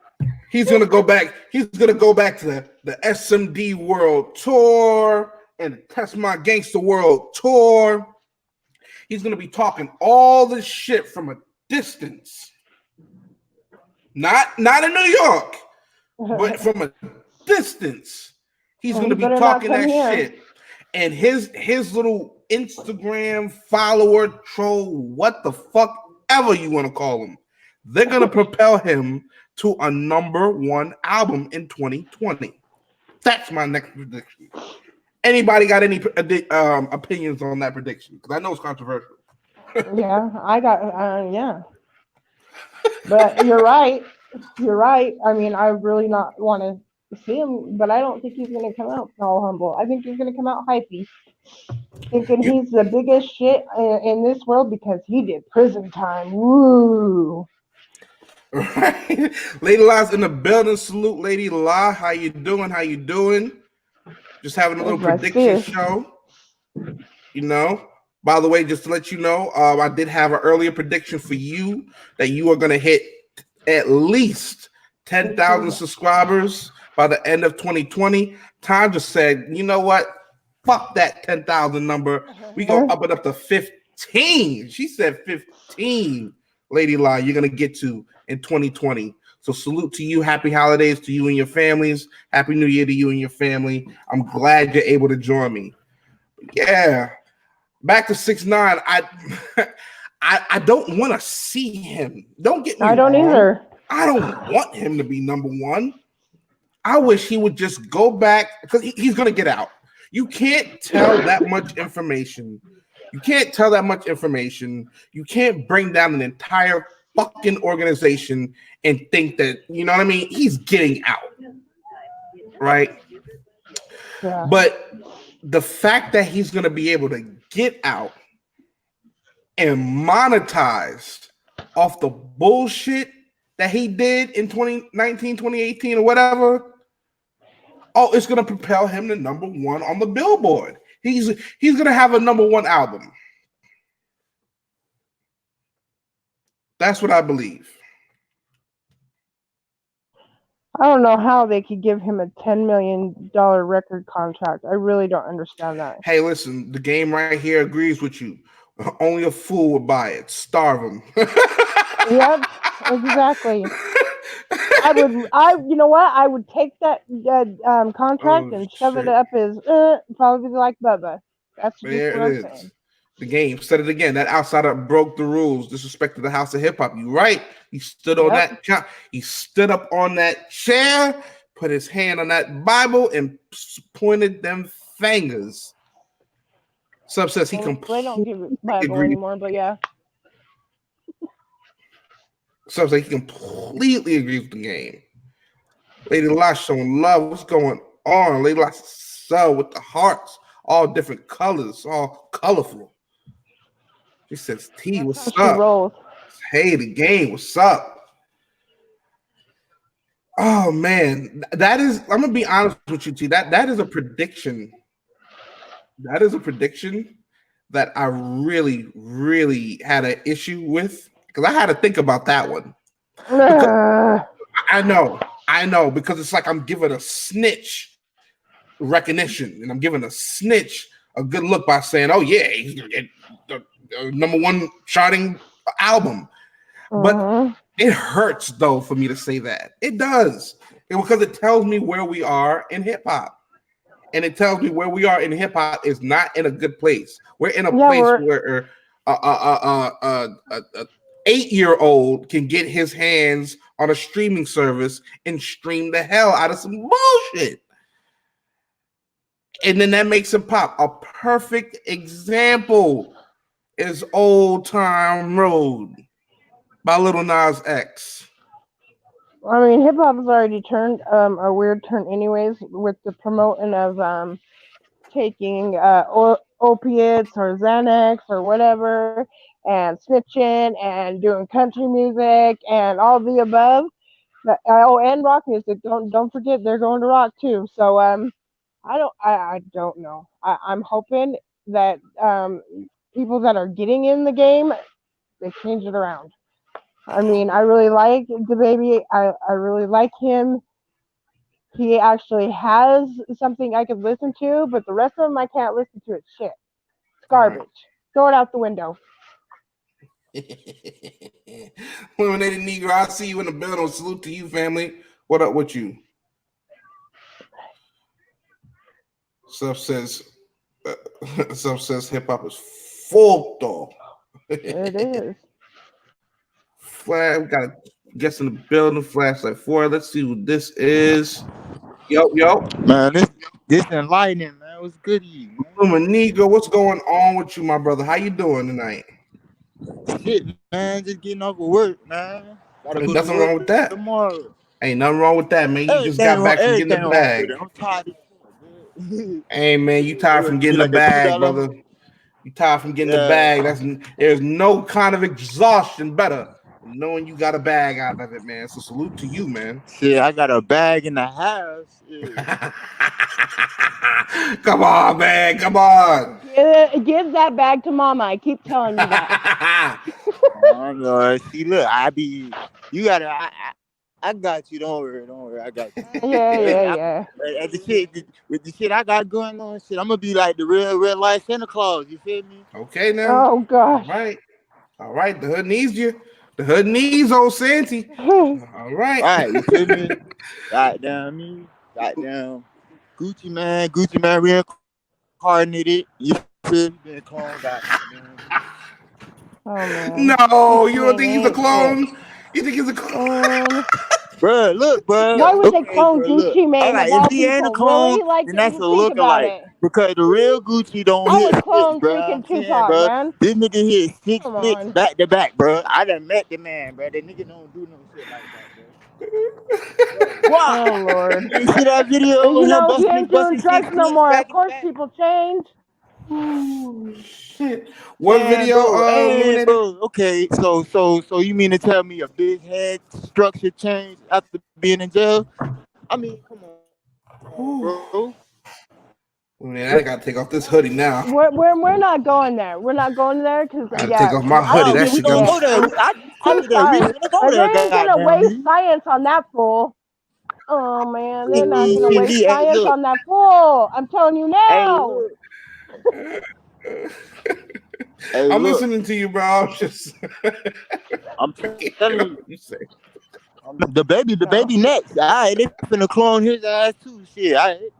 He's gonna go back. He's gonna go back to the SMD World Tour and the Test My Gangster World Tour. He's gonna be talking all this shit from a distance, not in New York, but from a distance. He's gonna be talking that shit, and his little Instagram follower troll, what the fuck ever you want to call him, they're gonna propel him to a #1 album in 2020. That's my next prediction. Anybody got any opinions on that prediction? Because I know it's controversial. Yeah, I got, yeah. But you're right. You're right. I mean, I really not want to see him, but I don't think he's going to come out all humble. I think he's going to come out hypey, thinking he's the biggest shit in this world because he did prison time. Woo. Right. Lady La's in the building. Salute, Lady La. How you doing? How you doing? Just having a little prediction show. You know, By the way, just to let you know, I did have an earlier prediction for you that you are going to hit at least 10,000 subscribers by the end of 2020. Tom just said, you know what? Fuck that 10,000 number. We going to up it up to 15. She said 15, Lady Lie, you're going to get to in 2020. So salute to you. Happy holidays to you and your families. Happy New Year to you and your family. I'm glad you're able to join me. Yeah. Back to 6ix9ine. I don't want to see him. Don't get me I don't wrong. either. I don't want him to be number one. I wish he would just go back because he's going to get out. You can't tell that much information. You can't tell that much information. You can't bring down an entire fucking organization and think that, you know what I mean? He's getting out. Right? Yeah. But the fact that he's going to be able to get out and monetize off the bullshit that he did in 2019, 2018 or whatever, it's going to propel him to number one on the Billboard. He's going to have a number one album. That's what I believe. I don't know how they could give him a $10 million record contract. I really don't understand that. Hey, listen, the game right here agrees with you. Only a fool would buy it. Starve him. Yep, exactly. You know what? I would take that contract and shove it up his, probably like Bubba. That's just there what it I'm is. saying. The game said it again. That outsider broke the rules, disrespected the house of hip hop. You right? He stood on that. He stood up on that chair, put his hand on that Bible, and pointed them fingers. Sub says he completely. They don't give it Bible anymore, but yeah. Sub says he completely agrees with the game. Lady Lash showing love. What's going on? Lady Lash so with the hearts, all different colors, all colorful. She says, T, what's up? Hey, the game, what's up? Oh, man. That is, I'm going to be honest with you, T. That is a prediction. That is a prediction that I really, really had an issue with because I had to think about that one. I know, because it's like I'm giving a snitch recognition and I'm giving a snitch a good look by saying, oh, yeah, he's going to get the number one charting album. But it hurts, though, for me to say that. It does. Because it tells me where we are in hip-hop. And it tells me where we are in hip-hop is not in a good place. We're in a place where a 8-year-old can get his hands on a streaming service and stream the hell out of some bullshit. And then that makes him pop. A perfect example is Old Time Road by Lil Nas X. I mean, hip hop has already turned a weird turn, anyways, with the promoting of taking opiates or Xanax or whatever, and snitching and doing country music and all the above. And rock music. Don't forget they're going to rock too. So I don't know. I'm hoping that people that are getting in the game, they change it around. I mean, I really like DaBaby. I really like him. He actually has something I could listen to, but the rest of them I can't listen to. It's shit. It's garbage. Throw it out the window. Eliminated Negro, I see you in the building. Salute to you, family. What up with you? Sub says hip hop is folk though. It is. We got a guest in the building. Flashlight 4. Let's see who this is. Yo. Man, this enlightening, man. What's good to you? Negro, what's going on with you, my brother? How you doing tonight? Shit, man. Just getting off of work, man. There's nothing wrong with that. Tomorrow. Ain't nothing wrong with that, man. You just got back from getting the bag. I'm tired. Hey, man, you tired from getting the bag, brother. You tired from getting the bag. There's no kind of exhaustion better knowing you got a bag out of it, man. So salute to you, man. Shit, I got a bag in the house. Yeah. Come on, man. Come on. Give that bag to Mama. I keep telling you that. Oh Lord, see, look, you gotta. I got you. Don't worry. I got you. Yeah. With the shit I got going on, shit, I'm gonna be like the real life Santa Claus. You feel me? Okay, now. Oh gosh. All right. The hood needs you. The hood needs old Santy. All right. All right, you feel me? Goddamn Gucci man reincarnated. You feel me? Been cloned. Goddamn. Oh man. No, you don't think he's a clone? You think he's a clone? Bro, look, bro. Why would they clone Gucci Mane? All right, of all if he ain't a people? clone, Really? Like, then that's a think about lookalike. it. Because the real Gucci don't I hit would clone shit, bro. freaking I'm saying, Tupac, bro. man. This nigga hit 6 Come flicks on. back to back, bro. I done met the man, bro. That nigga don't do no shit like that, bro. Wow. Oh Lord. You see that video? And you of him know he busting ain't doing 6 drugs no flicks more. back Of to course, back? people change. Shit. What Man, video? bro. Okay, so you mean to tell me a big head structure changed after being in jail? I mean, come on, bro. Man, I gotta take off this hoodie now. We're not going there. We're not going there because I gotta take off my hoodie. That we shit gonna gonna go there. I I'm told you that we sorry. gonna go They there. ain't gonna waste science on that fool. Oh man, they're not gonna waste science on that fool. I'm telling you now. I'm listening to you, bro. I'm telling you. The baby next. All right, they finna clone his ass too. Shit, all right.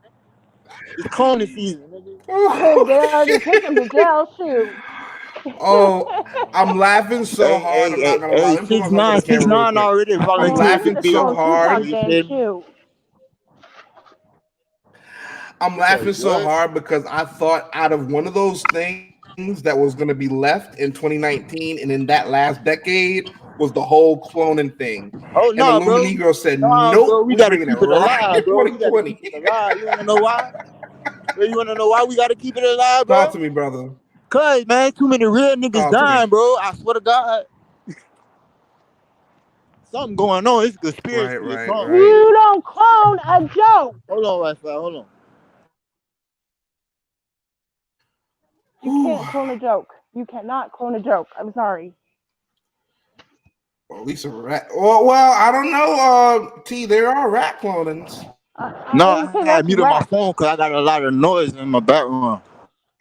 It's cloning season, nigga. They already took him to jail, shoot. Oh, I'm laughing so hard. I'm not gonna lie. Let me put myself on the camera real quick. already I'm volunteered laughing so hard. I'm laughing so hard because I thought out of one of those things that was going to be left in 2019 and in that last decade was the whole cloning thing. Oh no, no, bro. Negro said, Nah, nope, bro, we gotta keep it right alive, bro. We gotta 2020. keep it alive. You wanna know why? You wanna know why we gotta keep it alive, bro? Talk to me, brother. Cause man, too many real niggas dying, bro. I swear to God. Something going on. It's a conspiracy. Right. You don't clone a joke. Hold on, Wi-Fi. Hold on. You can't clone a joke. You cannot clone a joke. I'm sorry. Well, at least a rat. Well, I don't know. T, there are rat clonings. No, I had muted my phone because I got a lot of noise in my background.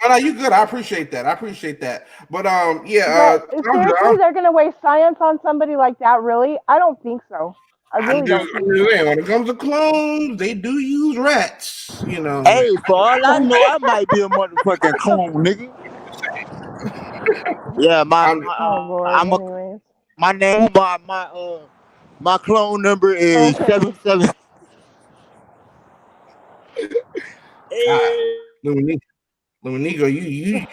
Oh, no, you good. I appreciate that. But But seriously, they're gonna waste science on somebody like that? Really? I don't think so. I really don't think so. Saying, when it comes to clones, they do use rats. You know. Hey, for all I know, I might be a motherfucking clone, nigga. Yeah, my name, my clone number is 77. Luminigo, you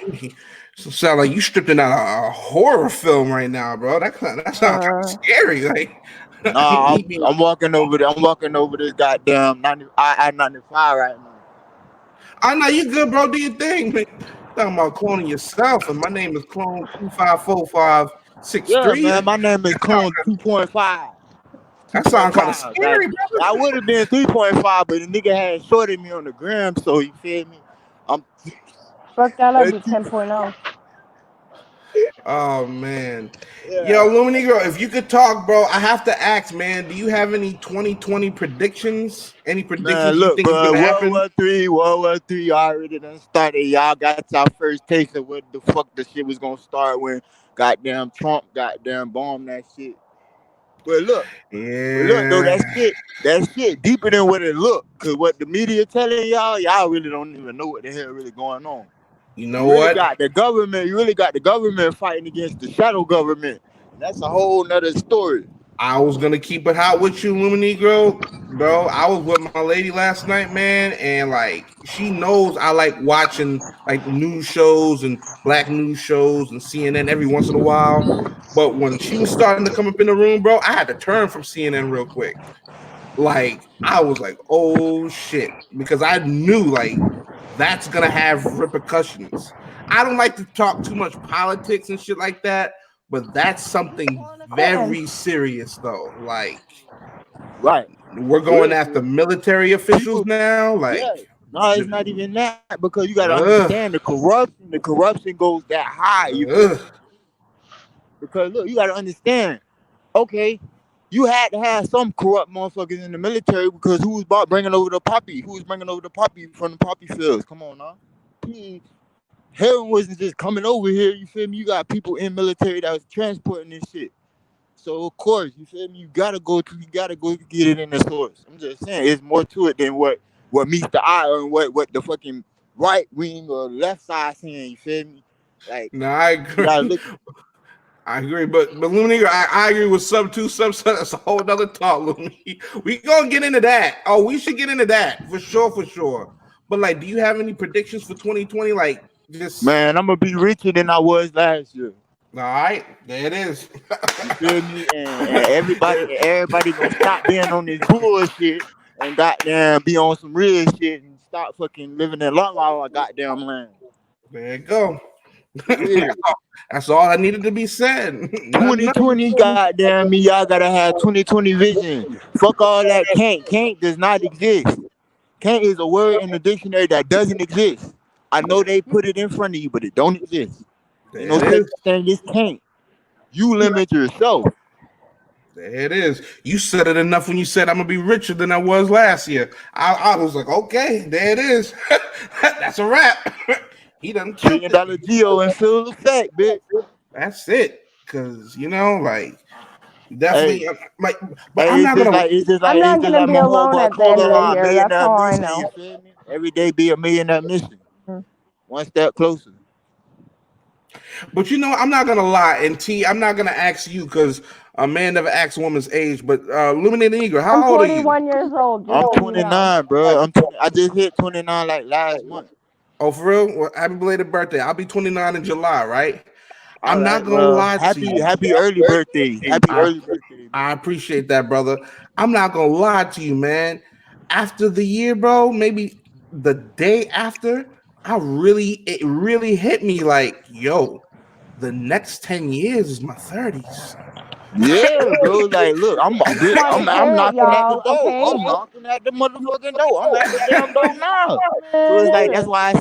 sound like you stripped in a horror film right now, bro. That sounds kind of scary. Like, nah, I'm walking over there. I'm walking over this goddamn I-95 right now. I know you good, bro. Do your thing, man. Talking about cloning yourself, and my name is Clone 254563. Yeah, man, my name is Clone 2.5. That sounds kind of scary, brother. I would have been 3.5, but the nigga had shorted me on the gram, so you feel me? Fuck that, I'd be 10.0. Oh man. Yeah. Yo, Luminigo, if you could talk, bro, I have to ask, man, do you have any 2020 predictions? Any predictions? Man, look, you think bro, is gonna happen? World War III already done started. Y'all got your first taste of what the fuck the shit was gonna start when goddamn Trump goddamn bombed that shit. But look, though, that shit deeper than what it looked. Cause what the media telling y'all really don't even know what the hell really going on. You know what? You really got the government fighting against the shadow government. That's a whole nother story. I was gonna keep it hot with you, Luminigo, bro. I was with my lady last night, man, and like she knows I like watching like news shows and black news shows and CNN every once in a while. But when she was starting to come up in the room, bro, I had to turn from CNN real quick. Like I was like, oh shit, because I knew like that's gonna have repercussions. I don't like to talk too much politics and shit like that. but that's something very serious though. Like, Right. we're going after military officials now. Like, yeah. No, it's not even that because you gotta Ugh. understand the corruption. The corruption goes that high. You feel me? Because look, you gotta understand. Okay, you had to have some corrupt motherfuckers in the military because who was bringing over the poppy? Who was bringing over the poppy from the poppy fields? Come on now. Heroin wasn't just coming over here. You feel me? You got people in military that was transporting this shit. So of course, you feel me? You gotta go get it in the source. I'm just saying, it's more to it than what meets the eye or what the fucking right wing or left side saying. You feel me? Like, no, I agree. I agree, but Looney, I agree with sub two. That's a whole nother talk, Looney. We gonna get into that. Oh, we should get into that for sure. But like, do you have any predictions for 2020? Like, just man, I'm gonna be richer than I was last year. All right, there it is. You feel me? And everybody gonna stop being on this bullshit and goddamn be on some real shit and stop fucking living in la goddamn land. There you go. Yeah. That's all I needed to be said. 2020, goddamn me, y'all gotta have 2020 vision. Fuck all that can't. Can't does not exist. Can't is a word in the dictionary that doesn't exist. I know they put it in front of you, but it don't exist. Ain't no such thing as can't. You limit yourself. There it is. You said it enough when you said I'm gonna be richer than I was last year. I was like, okay, there it is. That's a wrap. He done $1 million Geo in full effect, bitch. That's it. Cause like definitely like, but I'm not gonna be alone at the end of the year. That's all I know. You feel me? Every day be a millionaire mission. One step closer. But I'm not gonna lie, and T, I'm not gonna ask you because a man never asks a woman's age. But Illuminated Eagle, how old are you? I'm 21 years old. I'm 29, bro. I just hit 29 like last month. Oh, for real? Well, happy belated birthday. I'll be 29 in July, right? I'm not gonna lie to you. Happy early birthday. Early birthday. I appreciate that, brother. I'm not gonna lie to you, man. After the year, bro, maybe the day after, it really hit me like, yo, the next 10 years is my 30s. Yeah, bro. Like, look, I'm knocking at the door. Okay? I'm knocking at the motherfucking door. I'm at the damn door now. So it's like that's why I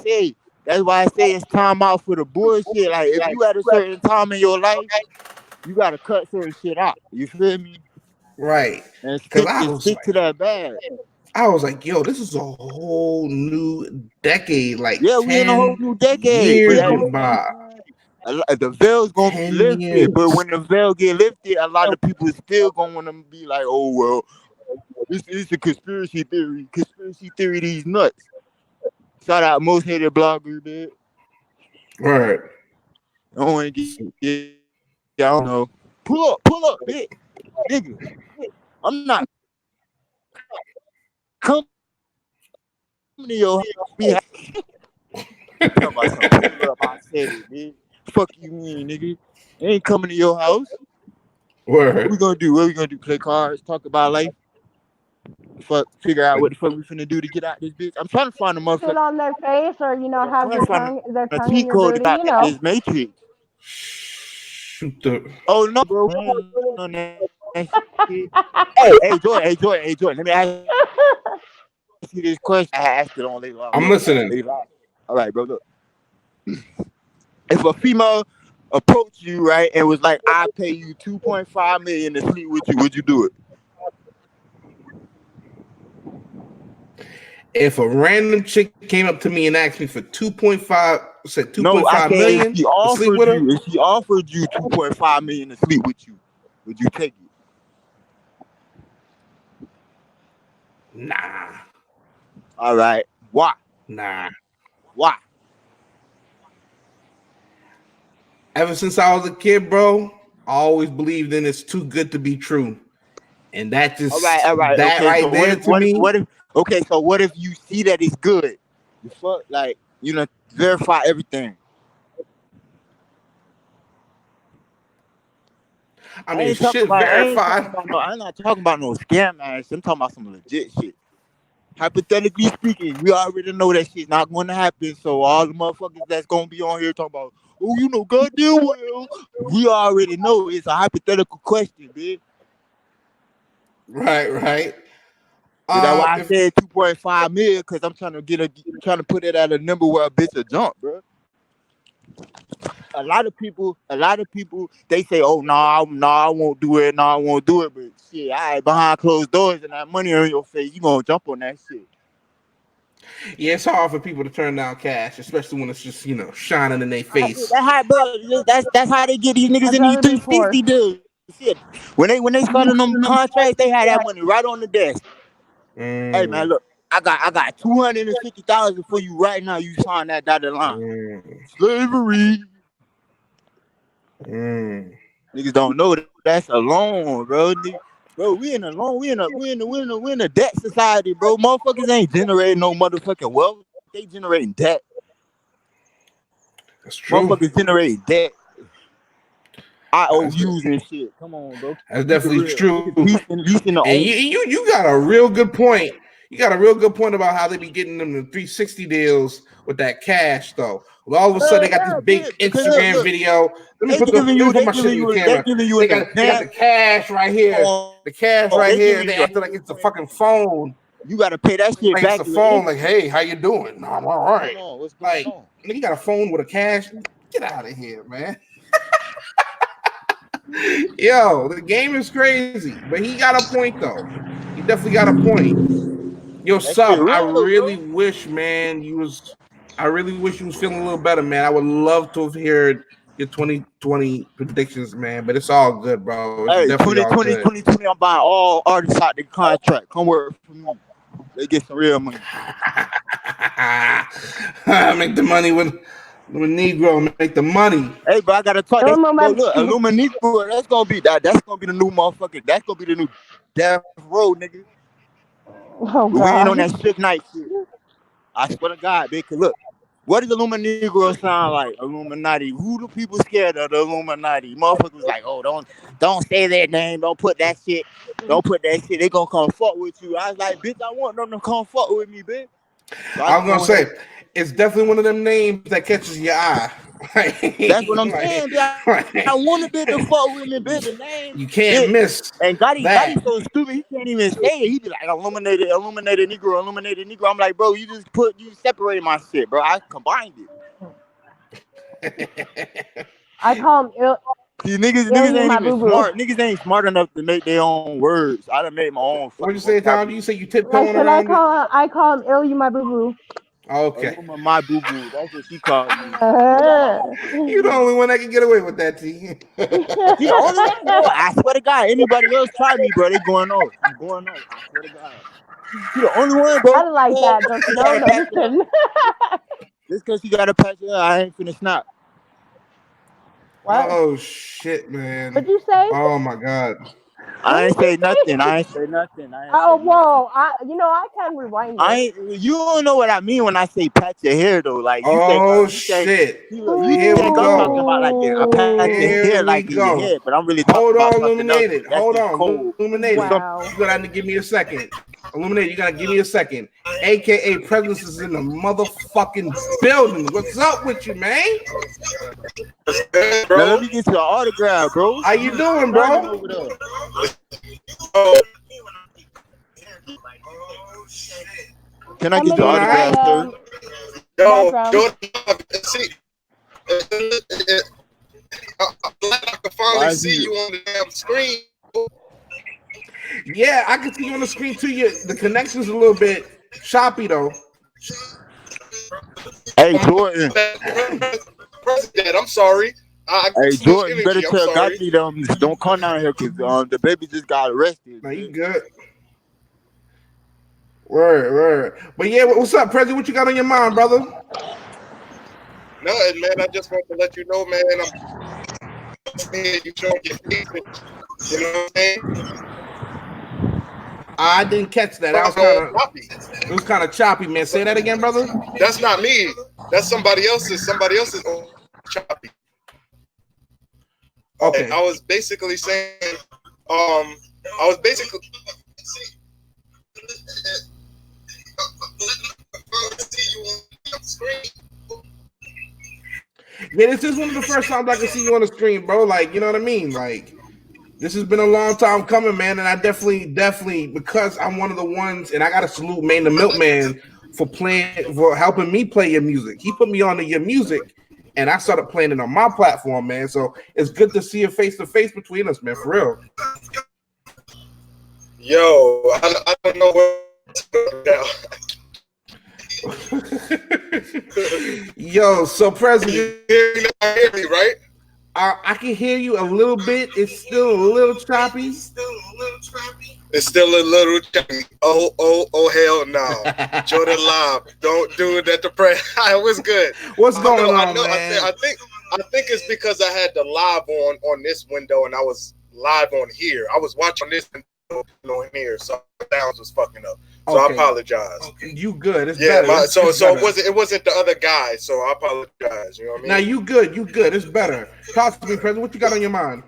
say it's time out for the bullshit. Like, if you at a certain time in your life, you gotta cut certain shit out. You feel me? Right. And stick to that bag. I was like, yo, this is a whole new decade. Like, yeah, we in a whole new decade. The veil's gonna be lifted, but when the veil get lifted, a lot of people still gonna want to be like, "Oh well, it's a conspiracy theory. Conspiracy theory, these nuts." Shout out most hated blogger, man. Right. I don't want to get. I don't know. Pull up, bitch, nigga. I'm not coming to your house. Pull up, I said it, man. Fuck you mean, nigga? I ain't coming to your house. Word. What we gonna do? Play cards, talk about life. Figure out what the fuck we finna do to get out this bitch. I'm trying to find a motherfucker. Sit on their face or have their tongue in your booty, This Matrix. Shoot the. Oh no, bro. Hey, Jordan. Let me ask you this question. I asked it on later. I'm listening. All right, bro. Look. If a female approached you, right, and was like, "I pay you $2.5 million to sleep with you," would you do it? If a random chick came up to me and asked me for 2.5 million to sleep with her, if she offered you $2.5 million to sleep with you, would you take it? Nah. All right. Why? Nah. Why? Ever since I was a kid, bro, I always believed in it's too good to be true. And that just all right. That okay, right so there to me. What if you see that it's good? You fuck verify everything. I mean, shit verified. I'm not talking about no scam ass. I'm talking about some legit shit. Hypothetically speaking, we already know that shit's not going to happen. So all the motherfuckers that's going to be on here talking about, Oh, you know, goddamn well. We already know it's a hypothetical question, bitch. Right. So that's why I said 2.5 million, because I'm trying to put it at a number where a bitch will jump, bro. A lot of people, they say, oh, I won't do it, I won't do it. But shit, all right, behind closed doors and that money on your face, you gonna jump on that shit. Yeah, it's hard for people to turn down cash, especially when it's just, shining in their face. That's how, bro. That's how they get these niggas in these 360 deals. Shit. When they started them contracts, they had that money right on the desk. Hey man, look, I got 250,000 for you right now. You sign that dotted line. Slavery. Niggas don't know that's a loan, bro. Bro, we in a loan. We in a debt society, bro. Motherfuckers ain't generating no motherfucking wealth. They generating debt. That's true. Motherfuckers generating debt. IOUs and shit. Come on, bro. That's definitely true. And you got a real good point. You got a real good point about how they be getting them the 360 deals with that cash, though. Well, all of a sudden, they got this big Instagram video. Let me put my shit in the camera. They got the cash right here. The cash right here. They acting like it's a fucking phone. You got to pay that shit back. It's a phone. Like, hey, how you doing? No, I'm all right. Like, you got a phone with a cash? Get out of here, man. Yo, the game is crazy, but he got a point though. He definitely got a point. Yo, Sub, I really wish, man, you was feeling a little better, man. I would love to have heard your 2020 predictions, man, but it's all good, bro. It's hey, 2020, I'm buying all artists out the contract. Come work for me. They get some real money. Make the money with Negro, make the money. Hey, but I gotta talk. Look, Illuminegro, that's gonna be the new motherfucker. That's gonna be the new Death Row, nigga. Oh, we ain't on that Suge Knight shit. I swear to God, bitch. Look, what does Illuminegro sound like? Illuminati. Who do people scared of the Illuminati? Motherfuckers like, oh, don't say that name. Don't put that shit. Don't put that shit. They gonna come fuck with you. I was like, bitch, I want them to come fuck with me, bitch. So I was gonna say, it's definitely one of them names that catches your eye. That's what I'm saying. I want to be the fuck with me, bitch. The name you can't miss. And Gotti so stupid, he can't even say it. He be like, illuminated Negro. I'm like, bro, you separated my shit, bro. I combined it. I call him See, niggas ain't even smart. Niggas ain't smart enough to make their own words. I done made my own. What'd you say, Tom? You say you tiptoeing around? I call him Ill, you my boo boo. Okay. My boo boo. That's what she called me. You the only one that can get away with that, T. You the only one, bro. I swear to God. Anybody else try me, bro? They going off. I'm going off. I swear to God. You the only one, bro. I like that. Don't you know? Listen. Just because you got a patch, I ain't finna snap. What? Oh shit, man. What'd you say? Oh my God. I ain't say nothing. Oh, whoa. I can rewind it. You don't know what I mean when I say pat your hair, though. Like, shit. You think I'm talking about like a pat your hair like in your head, but I'm really talking about something else. Hold on. Illuminated. Wow. You gotta give me a second. Illuminated, you gotta give me a second. AKA Presence is in the motherfucking building. What's up with you, man? Now, let me get your autograph, bro. How you doing, bro? Can I get your autograph, sir? Yo, see, I'm glad I can finally see you on the damn screen. Yeah, I can see you on the screen too. The connection's a little bit choppy though. Hey, Jordan. President, I'm sorry. Hey, Jordan, you better tell Gotti don't come down here because the baby just got arrested. No, you good. Word. But yeah, what's up, President? What you got on your mind, brother? Nothing, man. I just want to let you know, man. I'm seeing you showing your face. You know what I'm saying? I didn't catch that. It was kind of choppy, man. Say that again, brother. That's not me. That's somebody else's. Somebody else's choppy. Okay. I was basically saying, Yeah, this is one of the first times I can see you on the screen, bro. Like, you know what I mean? Like, this has been a long time coming, man. And I definitely, because I'm one of the ones, and I gotta salute Maine the Milkman for helping me play your music. He put me on to your music, and I started playing it on my platform, man. So it's good to see a face to face between us, man. For real. Yo, I don't know what's going on. Yo, so President, You hear me, right? I can hear you a little bit. It's still a little choppy. It's still a little choppy. Oh, hell no. Jordan Live, don't do it at the press. It was good. What's going on, man? I think it's because I had the live on this window and I was live on here. I was watching this window in here, so the sounds was fucking up. So Okay. I apologize. You good? It's Yeah, better. so It's better. it wasn't the other guy. So I apologize. You know what I mean? Now you good. It's better. Talk to me, President. What you got on your mind?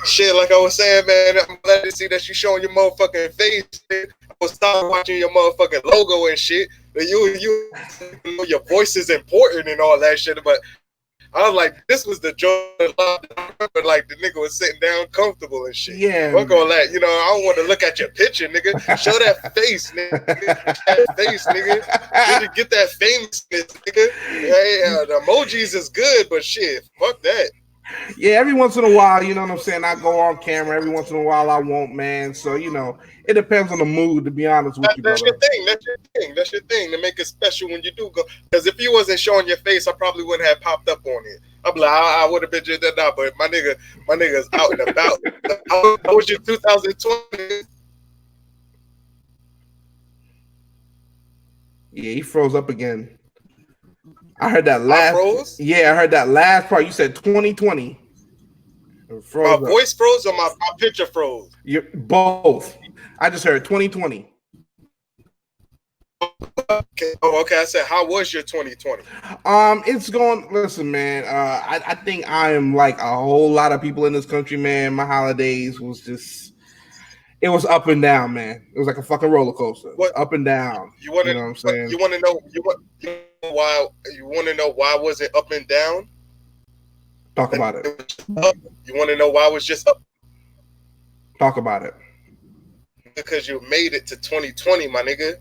Shit, like I was saying, man, I'm glad to see that you showing your motherfucking face. I was tired watching your motherfucking logo and shit. You know, your voice is important and all that shit, but I was like, this was the Jordan Love. But like the nigga was sitting down comfortable and shit. Yeah. Fuck all that. You know, I don't want to look at your picture, nigga. Show that face, nigga. That face, nigga. Get that famousness, nigga. Hey, the emojis is good, but shit, fuck that. Yeah, every once in a while, you know what I'm saying? I go on camera. Every once in a while, I won't, man. So, you know, it depends on the mood, to be honest with you, That's brother. That's your thing to make it special when you do go. Because if you wasn't showing your face, I probably wouldn't have popped up on it. I'm like, I would have been just that now, but my nigga's out and about. How was your 2020? Yeah, he froze up again. I heard that last. froze? Yeah, I heard that last part. You said 2020. My voice froze or my picture froze? You're both. I just heard 2020. Okay. Oh, okay. I said, how was your 2020? It's going. Listen, man. I think I am like a whole lot of people in this country, man. My holidays was just. It was up and down, man. It was like a fucking roller coaster. Up and down. You want know what I'm saying? You want to know? You want to know why was it up and down? Talk about it. You want to know why it was just up? Talk about it. Because you made it to 2020, my nigga.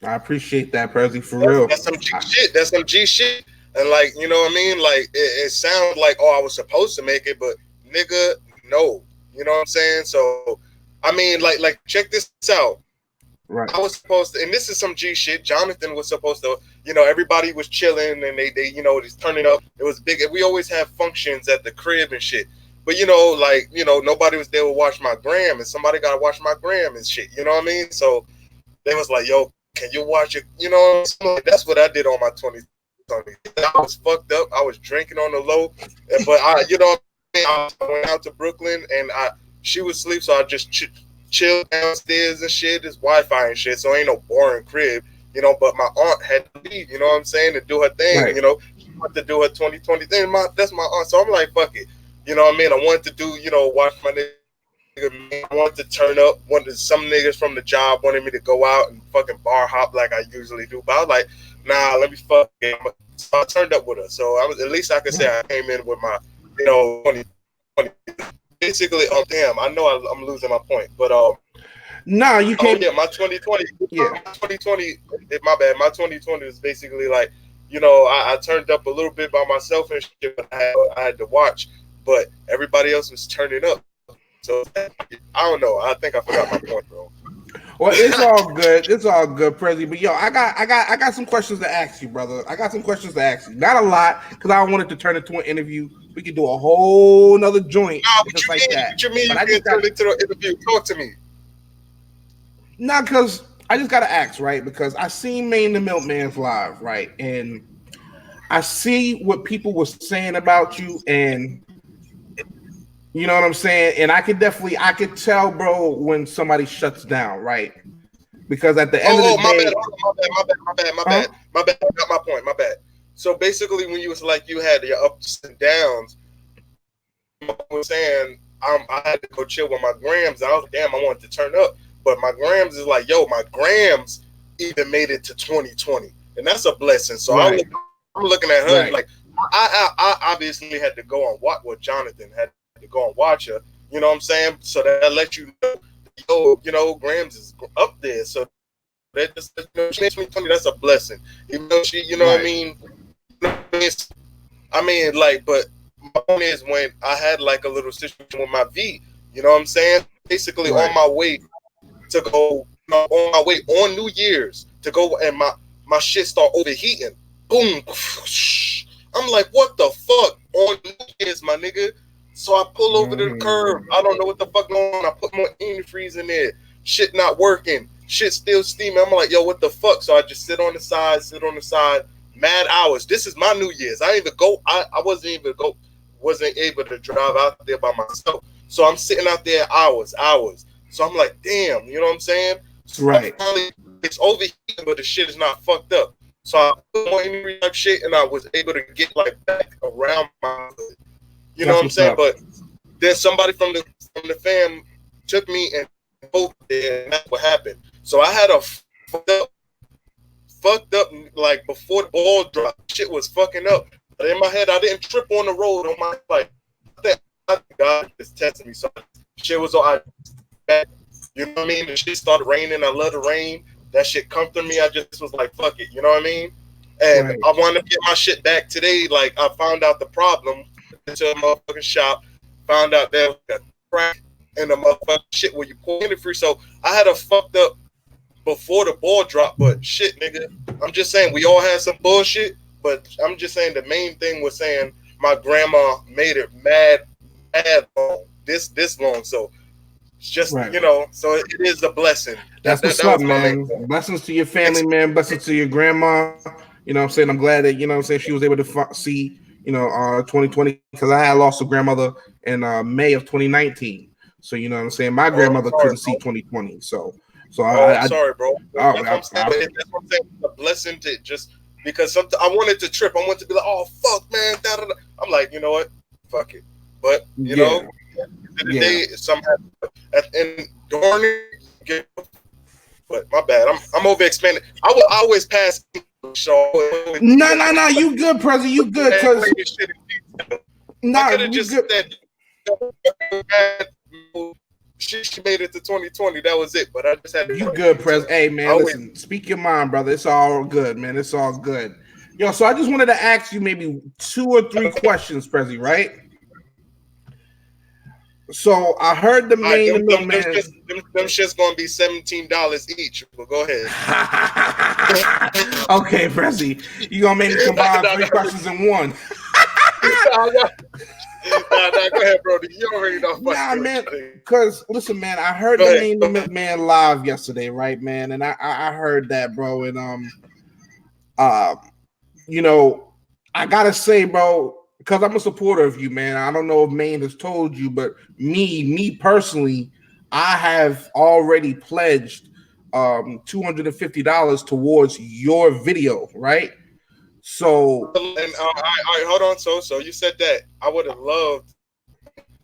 I appreciate that, Prezi, for real. That's some G shit. That's some G shit. And like, you know what I mean? Like, it sounds like, oh, I was supposed to make it, but nigga, no. You know what I'm saying? So, I mean, like, check this out. Right. I was supposed to, and this is some G shit. Jonathan was supposed to, you know, everybody was chilling and they you know, just turning up. It was big. We always have functions at the crib and shit. But, you know, like, you know, nobody was there to watch my gram, and somebody got to watch my gram and shit. You know what I mean? So they was like, yo, can you watch it? You know, that's what I did on my 2020. I was fucked up. I was drinking on the low. But you know, I went out to Brooklyn and she was asleep, so I just chilled downstairs and shit. There's Wi-Fi and shit, so ain't no boring crib, you know. But my aunt had to leave, you know what I'm saying, to do her thing, right. You know. She wanted to do her 2020 thing. That's my aunt, so I'm like, fuck it, you know what I mean. I wanted to do, you know, watch my nigga. I wanted to turn up. Some niggas from the job wanted me to go out and fucking bar hop like I usually do, but I was like, nah, let me fuck it. So I turned up with her. So I was, at least I could say I came in with my, you know, 2020. Basically, damn, I know I'm losing my point, but nah, you can't. Yeah, my 2020. Yeah, my 2020. My bad. My 2020 was basically like, you know, I turned up a little bit by myself and shit, but I had to watch, but everybody else was turning up. So I don't know. I think I forgot my point, bro. Well, it's all good. It's all good, Prezi. But yo, I got some questions to ask you, brother. I got some questions to ask you. Not a lot, because I don't want it to turn into an interview. We could do a whole nother joint just like that. What you mean? But You can turn it into an interview. Talk to me. Nah, because I just gotta ask, right? Because I seen Maine the Milkman's live, right? And I see what people were saying about you, and you know what I'm saying? And I could tell, bro, when somebody shuts down, right? Because at the end of the day, my bad. I got my point. My bad. So basically, when you was like you had your ups and downs, I was saying I had to go chill with my grams. And I was like, damn, I wanted to turn up, but my grams is like, yo, my grams even made it to 2020, and that's a blessing. So right. I'm looking at her right. like, I obviously had to go on Jonathan had to go and watch her. You know what I'm saying? So that let you know, Grams is up there. So that just, she makes me tell me that's a blessing. Even though she, you know what I mean? Like, but my point is when I had like a little situation with my V, you know what I'm saying? Basically on my way to go, on my way on New Year's to go, and my shit start overheating. Boom. I'm like, what the fuck on New Year's, my nigga? So I pull over to the curb. I don't know what the fuck going on. I put my antifreeze in there. Shit not working. Shit still steaming. I'm like, yo, what the fuck? So I just sit on the side, mad hours. This is my New Year's. I wasn't able to drive out there by myself. So I'm sitting out there hours. So I'm like, damn, you know what I'm saying? So it's overheating, but the shit is not fucked up. So I put more antifreeze type shit, and I was able to get like back around my hood. You know what I'm saying? But then somebody from the fam took me and both there, and that's what happened. So I had a fucked up like before the ball dropped. Shit was fucking up. But in my head, I didn't trip on the road on my like. I think God is testing me. So shit was all you know what I mean? The shit started raining. I love the rain. That shit comforted me. I just was like, fuck it. You know what I mean? And I wanted to get my shit back today. Like I found out the problem. Into a motherfucking shop, found out there was a crack in the motherfucking shit where you pour antifreeze. So I had a fucked up before the ball dropped, but shit, nigga. I'm just saying we all had some bullshit, but I'm just saying the main thing was saying my grandma made it mad long, this long. So it's just you know, so it is a blessing. That's what's up, man. Blessings to your family, man. Blessings to your grandma. You know what I'm saying? I'm glad that, you know what I'm saying, she was able to see 2020, because I had lost a grandmother in May of 2019. So you know what I'm saying, my grandmother couldn't see 2020. So I'm sorry, bro. That's what I'm saying. It's a blessing to just because sometimes I wanted to trip. I wanted to be like, oh fuck, man. I'm like, you know what, fuck it. But you know, at the end of the day, somehow and during it, but my bad. I'm over expanding. I will always pass. No, you good, President. You good, cause I could have just said she made it to 2020. That was it. But I just had you good, President. Hey, man, listen. Speak your mind, brother. It's all good, man. It's all good. Yo, so I just wanted to ask you maybe 2 or 3 questions, President. Right? So I heard the main them shit's gonna be $17 each. But go ahead. Okay, Prezi, you gonna make me combine 3 questions in one? Nah, go ahead, bro. You already know. Nah, man. Because listen, man, I heard the name of McMahon live yesterday, right, man? And I heard that, bro. And you know, I gotta say, bro, because I'm a supporter of you, man. I don't know if Maine has told you, but me personally, I have already pledged $250 towards your video, right? So and hold on, so you said that I would have loved.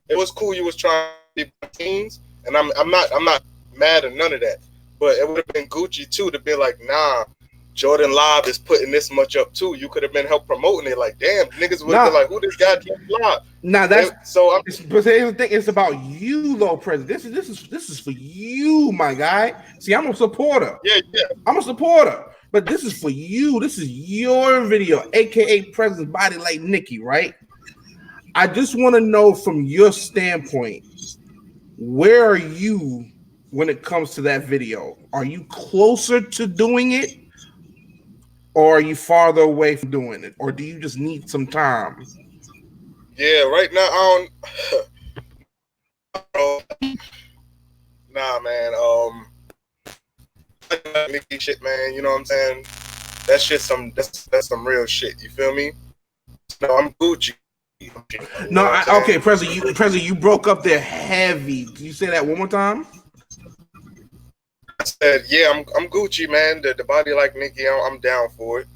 It was cool you was trying to be teams, and I'm not mad at none of that. But it would have been Gucci too to be like, nah, Jordan Live is putting this much up too. You could have been help promoting it. Like, damn, niggas would have been like, who this guy Live? Nah, that's so. But here's the thing: it's about you, though, President. This is for you, my guy. See, I'm a supporter. Yeah. I'm a supporter, but this is for you. This is your video, aka President's Body Like Nikki, right? I just want to know from your standpoint, where are you when it comes to that video? Are you closer to doing it? Or are you farther away from doing it? Or do you just need some time? Yeah, right now, I don't... Nah, man. Nikki shit, man. You know what I'm saying? That's just that's some real shit. You feel me? No, I'm Gucci. No, okay, President, you broke up there heavy. Can you say that one more time? I said, yeah, I'm Gucci, man. The body like Nikki, I'm down for it.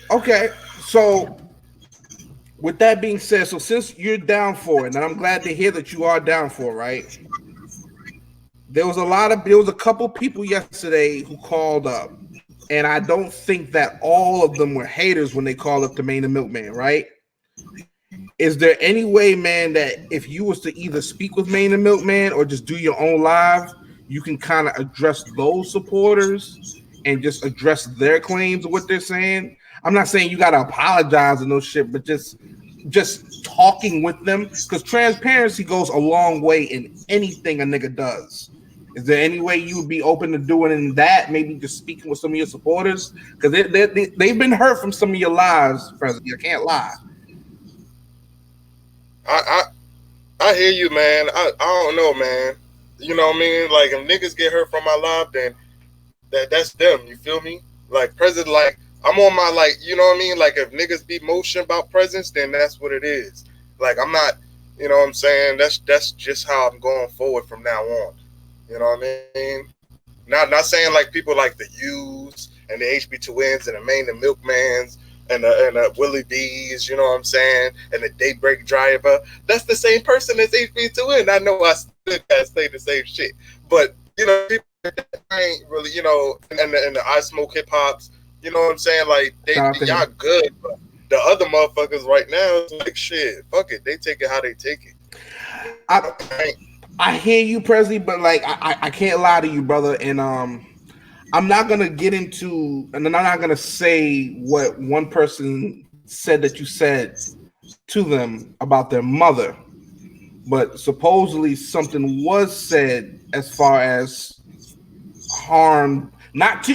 Okay, so with that being said, so since you're down for it, and I'm glad to hear that you are down for it, right? There was a couple people yesterday who called up and I don't think that all of them were haters when they called up the Maine the Milkman, right? Is there any way, man, that if you was to either speak with Maine the Milkman or just do your own live, you can kind of address those supporters and just address their claims of what they're saying? I'm not saying you got to apologize and no shit, but just talking with them, because transparency goes a long way in anything a nigga does. Is there any way you would be open to doing in that? Maybe just speaking with some of your supporters, because they've been hurt from some of your lives, President. I can't lie. I hear you, man. I don't know, man. You know what I mean? Like, if niggas get hurt from my live, then that's them. You feel me? Like, President, like, I'm on my, like, you know what I mean? Like, if niggas be motion about presence, then that's what it is. Like, I'm not, you know what I'm saying? That's just how I'm going forward from now on. You know what I mean? Not saying like people like the U's and the HB Twins and the Maine the Milkmans and the Willie B's, you know what I'm saying? And the Daybreak Driver. That's the same person as HB Twin. I know I still gotta say the same shit. But, you know, people ain't really, you know, and the I Smoke Hip Hops, you know what I'm saying? Like, y'all good, but the other motherfuckers right now, it's like, shit, fuck it. They take it how they take it. I hear you, Presley, but like I can't lie to you, brother. And I'm not gonna get into, and I'm not gonna say what one person said that you said to them about their mother, but supposedly something was said as far as harm, not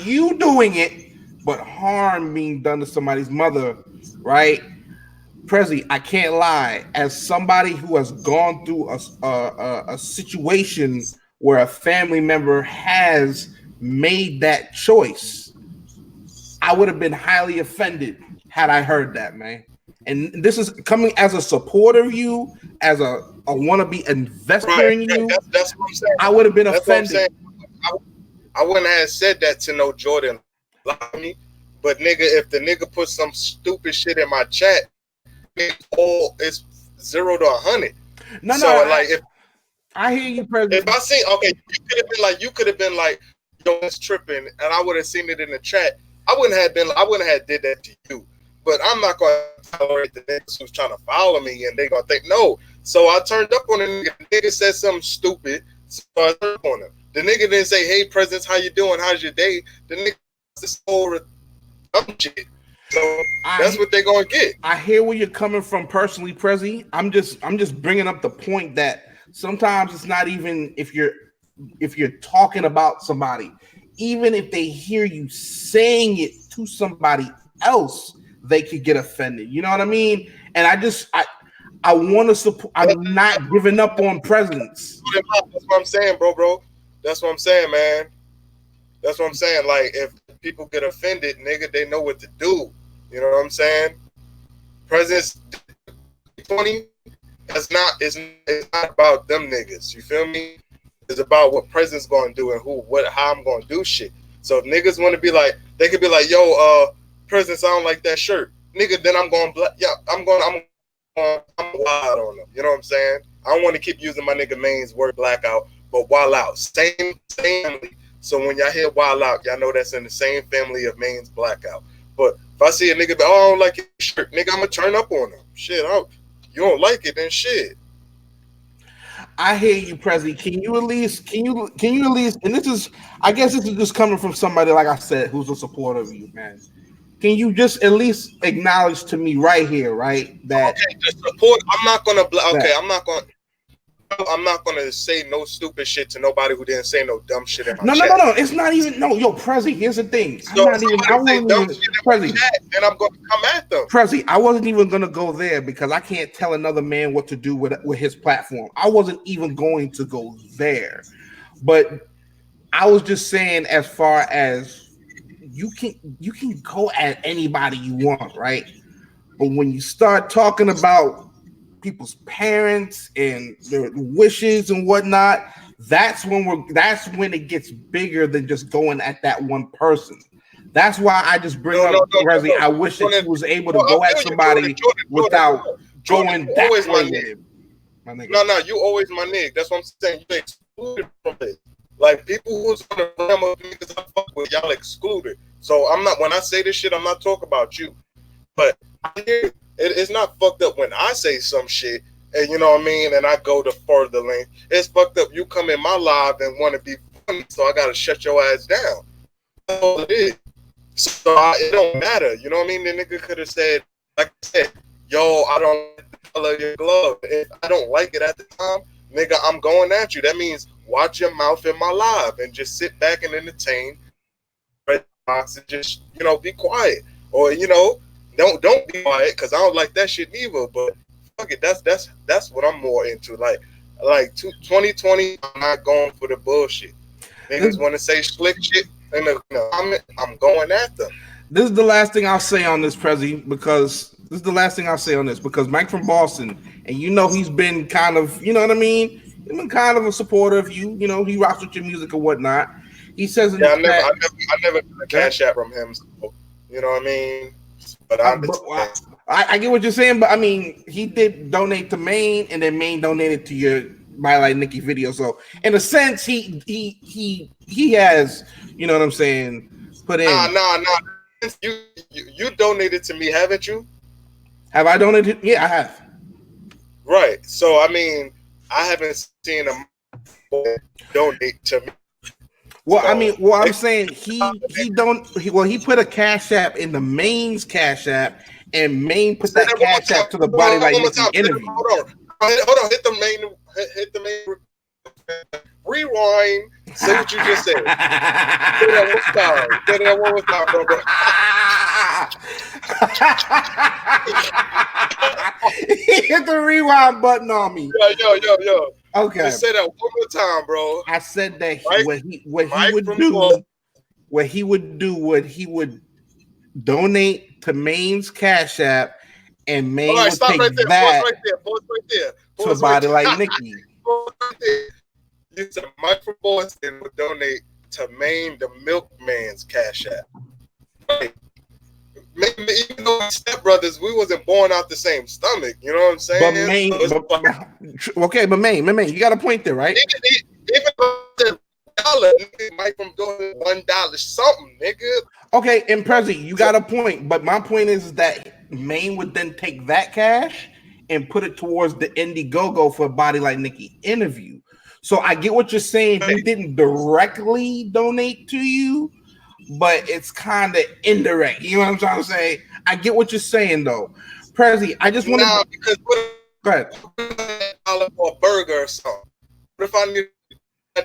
you doing it, but harm being done to somebody's mother, right? Presley, I can't lie. As somebody who has gone through a situation where a family member has made that choice, I would have been highly offended had I heard that, man. And this is coming as a supporter of you, as a wannabe investor in you. That's what I'm saying. I would have been offended. I wouldn't have said that to no Jordan, but nigga, if the nigga put some stupid shit in my chat, it's 0 to 100. No, like, if I hear you, President. If I see, okay, you could have been like, yo, it's tripping, and I would have seen it in the chat. I wouldn't have did that to you. But I'm not gonna tolerate the niggas who's trying to follow me and they gonna think no. So I turned up on the nigga. The nigga said something stupid, so I turned up on him. The nigga didn't say, "Hey, Presidents, how you doing? How's your day?" The nigga this whole dumb shit. So that's what they're gonna get. I hear where you're coming from personally, Prezi. I'm just bringing up the point that sometimes it's not even if you're talking about somebody, even if they hear you saying it to somebody else, they could get offended. You know what I mean? And I want to support. I'm not giving up on presidents. That's what I'm saying, bro. That's what I'm saying, man. That's what I'm saying. Like, if people get offended, nigga, they know what to do. You know what I'm saying? Presidents 20. It's not about them niggas. You feel me? It's about what president's gonna do and how I'm gonna do shit. So if niggas want to be like, they could be like, yo, presidents, I don't like that shirt, nigga. Then I'm going, I'm wild on them. You know what I'm saying? I don't want to keep using my nigga Maine's word blackout, but wild out, same family. So when y'all hear wild out, y'all know that's in the same family of Maine's blackout. But if I see a nigga, oh, I don't like your shirt, nigga, I'm gonna turn up on them. Shit, you don't like it, then shit. I hear you, Prezi. Can you at least, and this is, I guess this is just coming from somebody, like I said, who's a supporter of you, man. Can you just at least acknowledge to me right here, right, that the support, I'm not gonna say no stupid shit to nobody who didn't say no dumb shit in my chat. No. It's not even yo, Prezi. Here's the thing. Prezi, and I'm gonna come at them. Prezi, I wasn't even gonna go there because I can't tell another man what to do with his platform. I wasn't even going to go there, but I was just saying, as far as you can go at anybody you want, right? But when you start talking about people's parents and their wishes and whatnot, that's when it gets bigger than just going at that one person. That's why I just bring up Prezi. I wish that he was able to go at somebody without going that way with him. No, you always my nigga. That's what I'm saying. You excluded from it. Like people who's on the realm of niggas I fuck with, y'all excluded. So I'm not, when I say this shit, I'm not talking about you. But it's not fucked up when I say some shit, and you know what I mean, and I go to further length. It's fucked up. You come in my live and want to be funny, so I gotta shut your ass down. That's all it is. So it don't matter. You know what I mean? The nigga could have said, like I said, yo, I don't like the color of your glove. If I don't like it at the time, nigga, I'm going at you. That means watch your mouth in my live and just sit back and entertain. Box and just, you know, be quiet. Or, you know, don't be quiet, because I don't like that shit either. But fuck it, that's what I'm more into. Like 2020, I'm not going for the bullshit. Niggas want to say slick shit in the comment, I'm going at them. This is the last thing I'll say on this, Prezi, because Mike from Boston, and you know he's been kind of, you know what I mean? He's been kind of a supporter of you. You know, he rocks with your music or whatnot. He says, I never got a cash out from him. So, you know what I mean? But I get what you're saying, but I mean, he did donate to Maine, and then Maine donated to your My Like Nikki video. So in a sense, he has, you know what I'm saying, put in. Nah. You donated to me, haven't you? Have I donated? Yeah, I have. Right. So I mean, I haven't seen a donate to me. Well, so, I mean, I'm saying he put a cash app in the Maine's cash app, and Maine put that cash app to the Body Like Nikki interview. Hold on, hit the main, rewind. Say what you just said. Say that one more time, bro. He hit the rewind button on me. Yo. Okay. Just say that one more time, bro. I said that he would donate to Maine's cash app, and Maine would take that to Body Like Nikki. You said Mike from Boston would donate to Maine, the milkman's cash app. Right. Even though we're stepbrothers, we wasn't born out the same stomach. You know what I'm saying? But Maine, but Maine, you got a point there, right? Even $1, Mike from doing $1 something, nigga. Okay, and Prezi, you got a point, but my point is that Maine would then take that cash and put it towards the Indiegogo for a Body Like Nikki interview. So I get what you're saying. He didn't directly donate to you, but it's kind of indirect. You know what I'm trying to say? I get what you're saying, though. Prezi, I just want to... because go ahead. $1 for a burger or something. What if I knew... You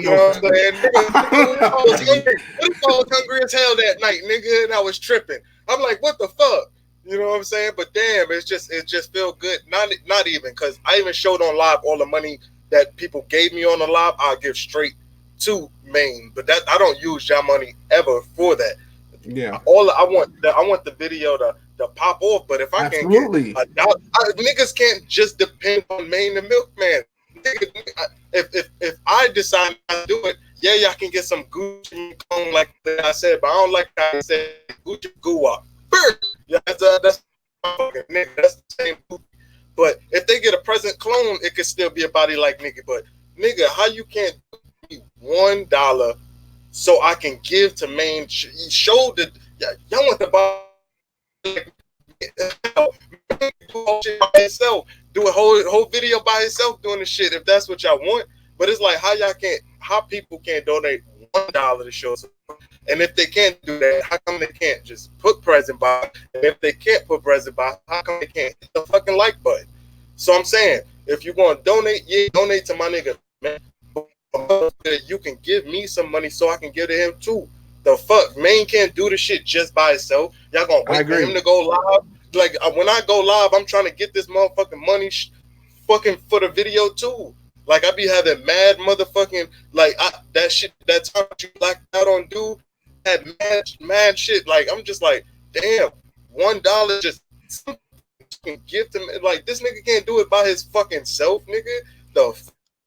know what I'm saying? I was hungry as hell that night, nigga, and I was tripping. I'm like, what the fuck? You know what I'm saying? But damn, it just feel good. Not even, because I even showed on live all the money that people gave me on the live. I'll give straight to Maine, but that I don't use your money ever for that. Yeah. I want the video to pop off. But if I can't get niggas can't just depend on Maine the milkman. If I decide not to do it, yeah, I can get some Gucci clone like I said, but I don't like how I said Gucci goo up. Yeah, that's fucking nigga. That's the same. But if they get a present clone, it could still be a Body Like Nikki. But nigga, how you can't give me $1 so I can give to Maine? Show that y'all want to buy. By himself, do a whole video by himself doing the shit if that's what y'all want. But it's like how people can't donate $1 to show something. And if they can't do that, how come they can't just put present by? And if they can't put present by, how come they can't hit the fucking like button? So I'm saying, if you're gonna donate, donate to my nigga, man. You can give me some money so I can give to him too. The fuck, Maine can't do the shit just by itself. Y'all gonna wait for him to go live? Like when I go live, I'm trying to get this motherfucking money, fucking for the video too. Like I be having mad motherfucking that shit that time you blacked out on, dude. Had mad shit. Like I'm just like, damn, $1 just give him. Like this nigga can't do it by his fucking self, nigga.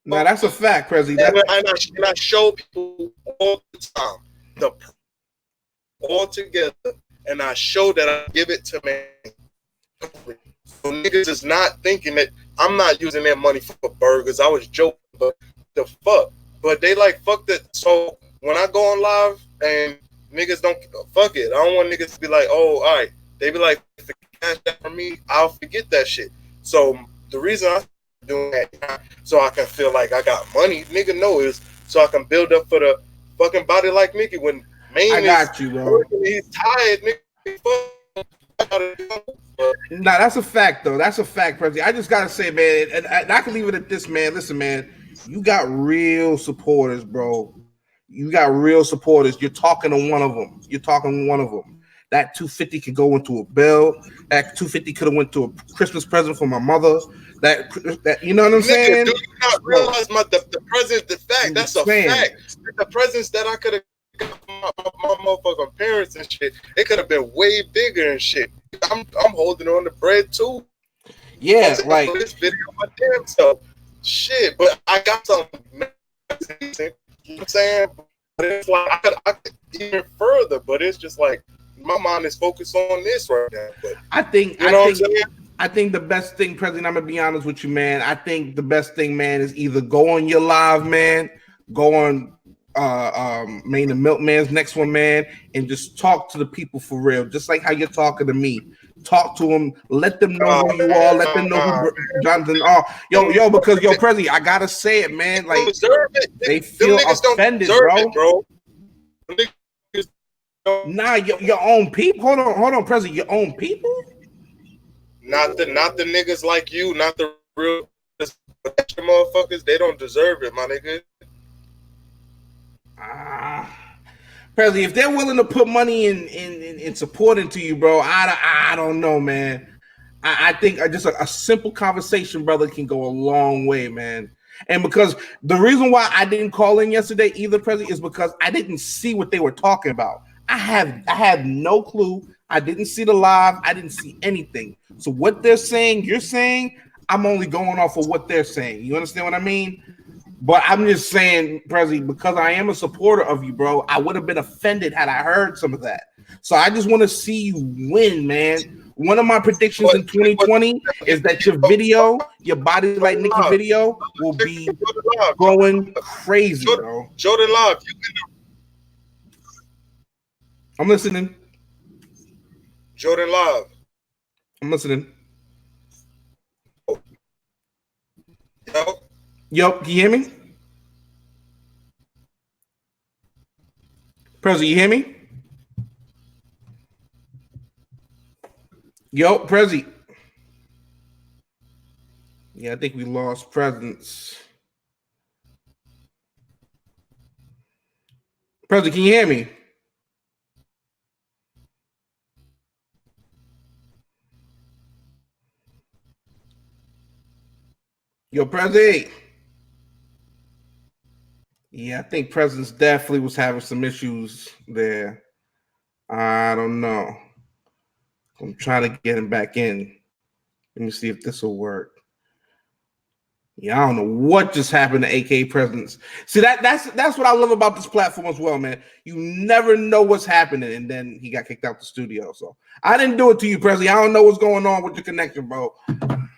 Now that's a fact, Prezi. And I show people all the time, all together, and I show that I give it to man. So niggas is not thinking that I'm not using their money for burgers. I was joking, but the fuck. But they like, fuck that. So when I go on live and niggas don't, fuck it. I don't want niggas to be like, oh, all right. They be like, if it cash that for me, I'll forget that shit. So the reason I'm doing that, so I can feel like I got money, nigga know, is so I can build up for the fucking body like Mickey. When Maine I got you, bro. He's tired, nigga. Nah, that's a fact, though. That's a fact, Prezi. I just gotta say, man, and I can leave it at this, man. Listen, man, you got real supporters, bro. You got real supporters. You're talking to one of them. You're talking to one of them. That 250 could go into a bill. That 250 could have went to a Christmas present for my mother. That you know what I'm saying? Do you not realize the present? The fact that's a fact. The presents that I could have got from my motherfucking parents and shit, it could have been way bigger and shit. I'm holding on to bread too. Yeah, like this video my damn self. Shit, but I got something. You know what I'm saying? But it's like I could even further, but it's just like my mind is focused on this right now. But I think you know what I'm saying? I think the best thing, President, I'm gonna be honest with you, man. I think the best thing, man, is either go on your live, man, go on Maine the Milkman's next one, man, and just talk to the people for real, just like how you're talking to me. Talk to them, let them know who you are, let them know who Jonathan are. Yo, because yo, Prezi, I gotta say it, man. Like they feel offended, bro. Nah, your own people. Hold on, Prezi, your own people. Not the niggas like you, not the real motherfuckers. They don't deserve it, my nigga. Prezi, if they're willing to put money in supporting to you, bro, I don't know, man. I think just a simple conversation, brother, can go a long way, man. And because the reason why I didn't call in yesterday either, Prezi, is because I didn't see what they were talking about. I had no clue. I didn't see the live. I didn't see anything. So what they're saying, you're saying, I'm only going off of what they're saying. You understand what I mean? But I'm just saying, Prezi, because I am a supporter of you, bro, I would have been offended had I heard some of that. So I just want to see you win, man. One of my predictions in 2020 is that your video, your Body Like Nicki video, will be going crazy, bro. Jordan Love, I'm listening. Jordan Love. I'm listening. Yo, can you hear me? Prezi, you hear me? Yo, Prezi. Yeah, I think we lost presence. Prezi, can you hear me? Yo, Prezi. Yeah, I think President's definitely was having some issues there. I don't know. I'm trying to get him back in. Let me see if this will work. Yeah, I don't know what just happened to AK Presidents. See, that's what I love about this platform as well, man. You never know what's happening, and then he got kicked out the studio. So I didn't do it to you, Prezi. I don't know what's going on with your connection, bro.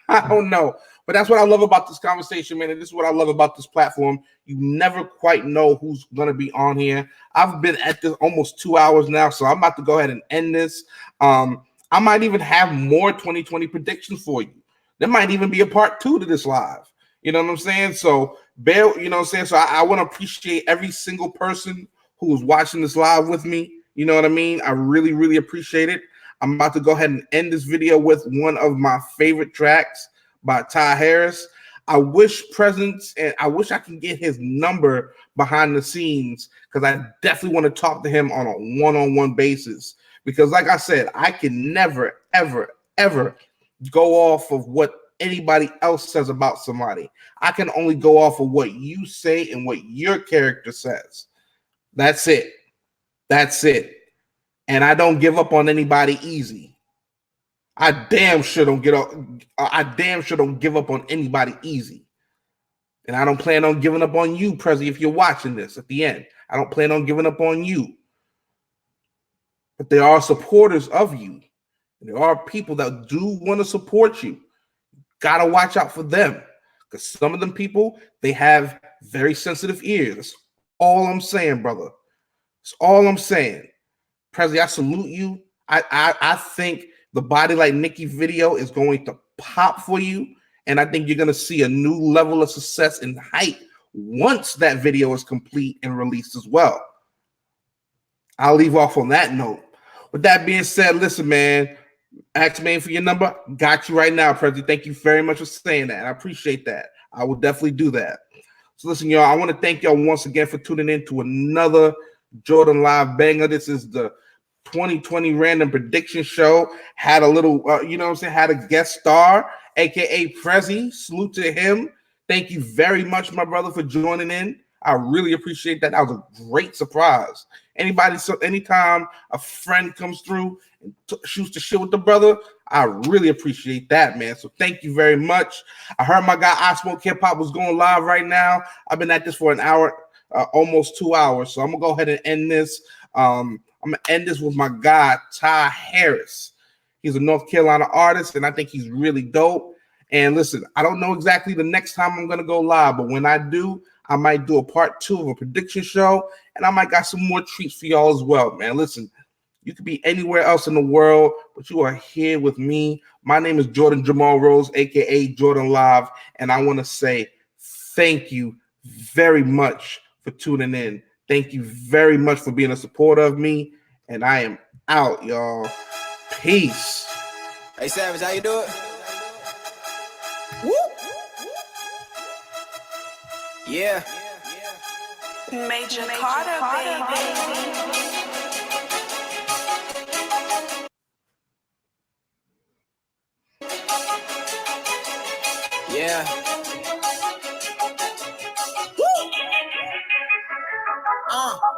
I don't know. But that's what I love about this conversation, man. And this is what I love about this platform. You never quite know who's going to be on here. I've been at this almost 2 hours now, so I'm about to go ahead and end this. I might even have more 2020 predictions for you. There might even be a part 2 to this live. You know what I'm saying? So, bear, you know what I'm saying? So I want to appreciate every single person who is watching this live with me. You know what I mean? I really, really appreciate it. I'm about to go ahead and end this video with one of my favorite tracks by Ty Harris. I wish Presence, and I wish I can get his number behind the scenes, because I definitely want to talk to him on a one-on-one basis. Because like I said, I can never, ever, ever go off of what anybody else says about somebody. I can only go off of what you say and what your character says. That's it. That's it. And I don't give up on anybody easy. I damn sure don't give up on anybody easy. And I don't plan on giving up on you, Prezi, if you're watching this at the end. I don't plan on giving up on you. But there are supporters of you. There are people that do want to support you. Gotta watch out for them, because some of them people, they have very sensitive ears. That's all I'm saying, brother. That's all I'm saying. Presley, I salute you. I think the Body Like Nicki video is going to pop for you, and I think you're going to see a new level of success and height once that video is complete and released as well. I'll leave off on that note. With that being said, listen, man, ask me for your number. Got you right now, Presley. Thank you very much for saying that. I appreciate that. I will definitely do that. So listen, y'all, I want to thank y'all once again for tuning in to another Jordan Live banger. This is the 2020 Random Prediction Show. Had a little, had a guest star, aka Prezi. Salute to him. Thank you very much, my brother, for joining in. I really appreciate that. That was a great surprise. Anytime a friend comes through and shoots the shit with the brother, I really appreciate that, man. So thank you very much. I heard my guy I Smoke Hip Hop was going live right now. I've been at this for an hour, almost 2 hours. So I'm gonna go ahead and end this. I'm gonna end this with my guy Ty Harris. He's a North Carolina artist, and I think he's really dope. And listen, I don't know exactly the next time I'm gonna go live, but when I do, I might do a part 2 of a prediction show, and I might got some more treats for y'all as well, man. Listen, you could be anywhere else in the world, but you are here with me. My name is Jordan Jamal Rose, aka Jordan Live, and I want to say thank you very much for tuning in. Thank you very much for being a supporter of me, and I am out, y'all. Peace. Hey, Savage, how you doing? Woo! Yeah. Major Carter, baby. Yeah.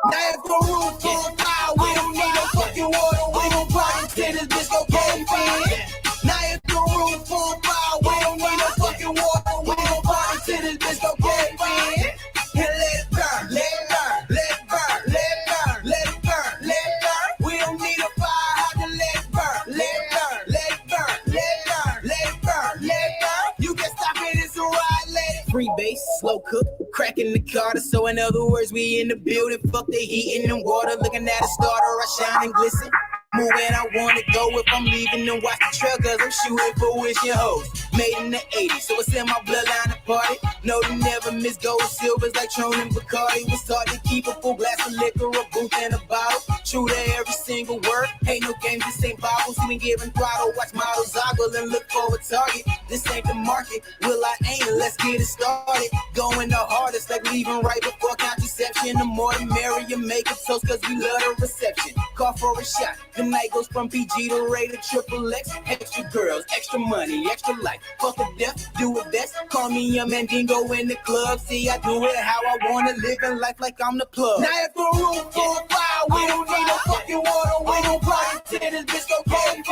Now if the roof full fire, we don't need no fucking water. We gon' party till this bitch go cave in. Now if the roof full fire, we don't need no fucking water. We gon' party till this bitch go cave in. And let it burn, let it burn, let it burn, let it burn, let it burn, let it burn. We don't need a fire hydrant, let it burn, let it burn, let it burn, let it burn, let it burn, let it burn. You can stop it, it's a ride, let it. Free base, slow cook, cracking the Carter. So in other words, we in the building. Fuck the heat and water. Looking at a starter, I shine and glisten. Move where I wanna go if I'm leaving and watch the trail, cause I'm shooting for wishing hoes. Made in the 80s, so it's in my bloodline to party. No, they never miss gold silvers like Tron and Bacardi. Was taught to keep a full glass of liquor, a booth and a bottle. True to every single word, ain't no games, this ain't Bibles. Even giving throttle, watch models ogle and look for a target. This ain't the market, will I aim? Let's get it started. Going the hardest, like leaving right before contraception. The more the merrier, make a toast, cause we love the reception. Call for a shot. The night goes from PG to rated XXX. Extra girls, extra money, extra life. Fuck a death, do it best. Call me a Mandingo in the club. See, I do it how I wanna, living life like I'm the plug. Now if the room full of fire, we don't need no fucking water. We don't party till this bitch go crazy.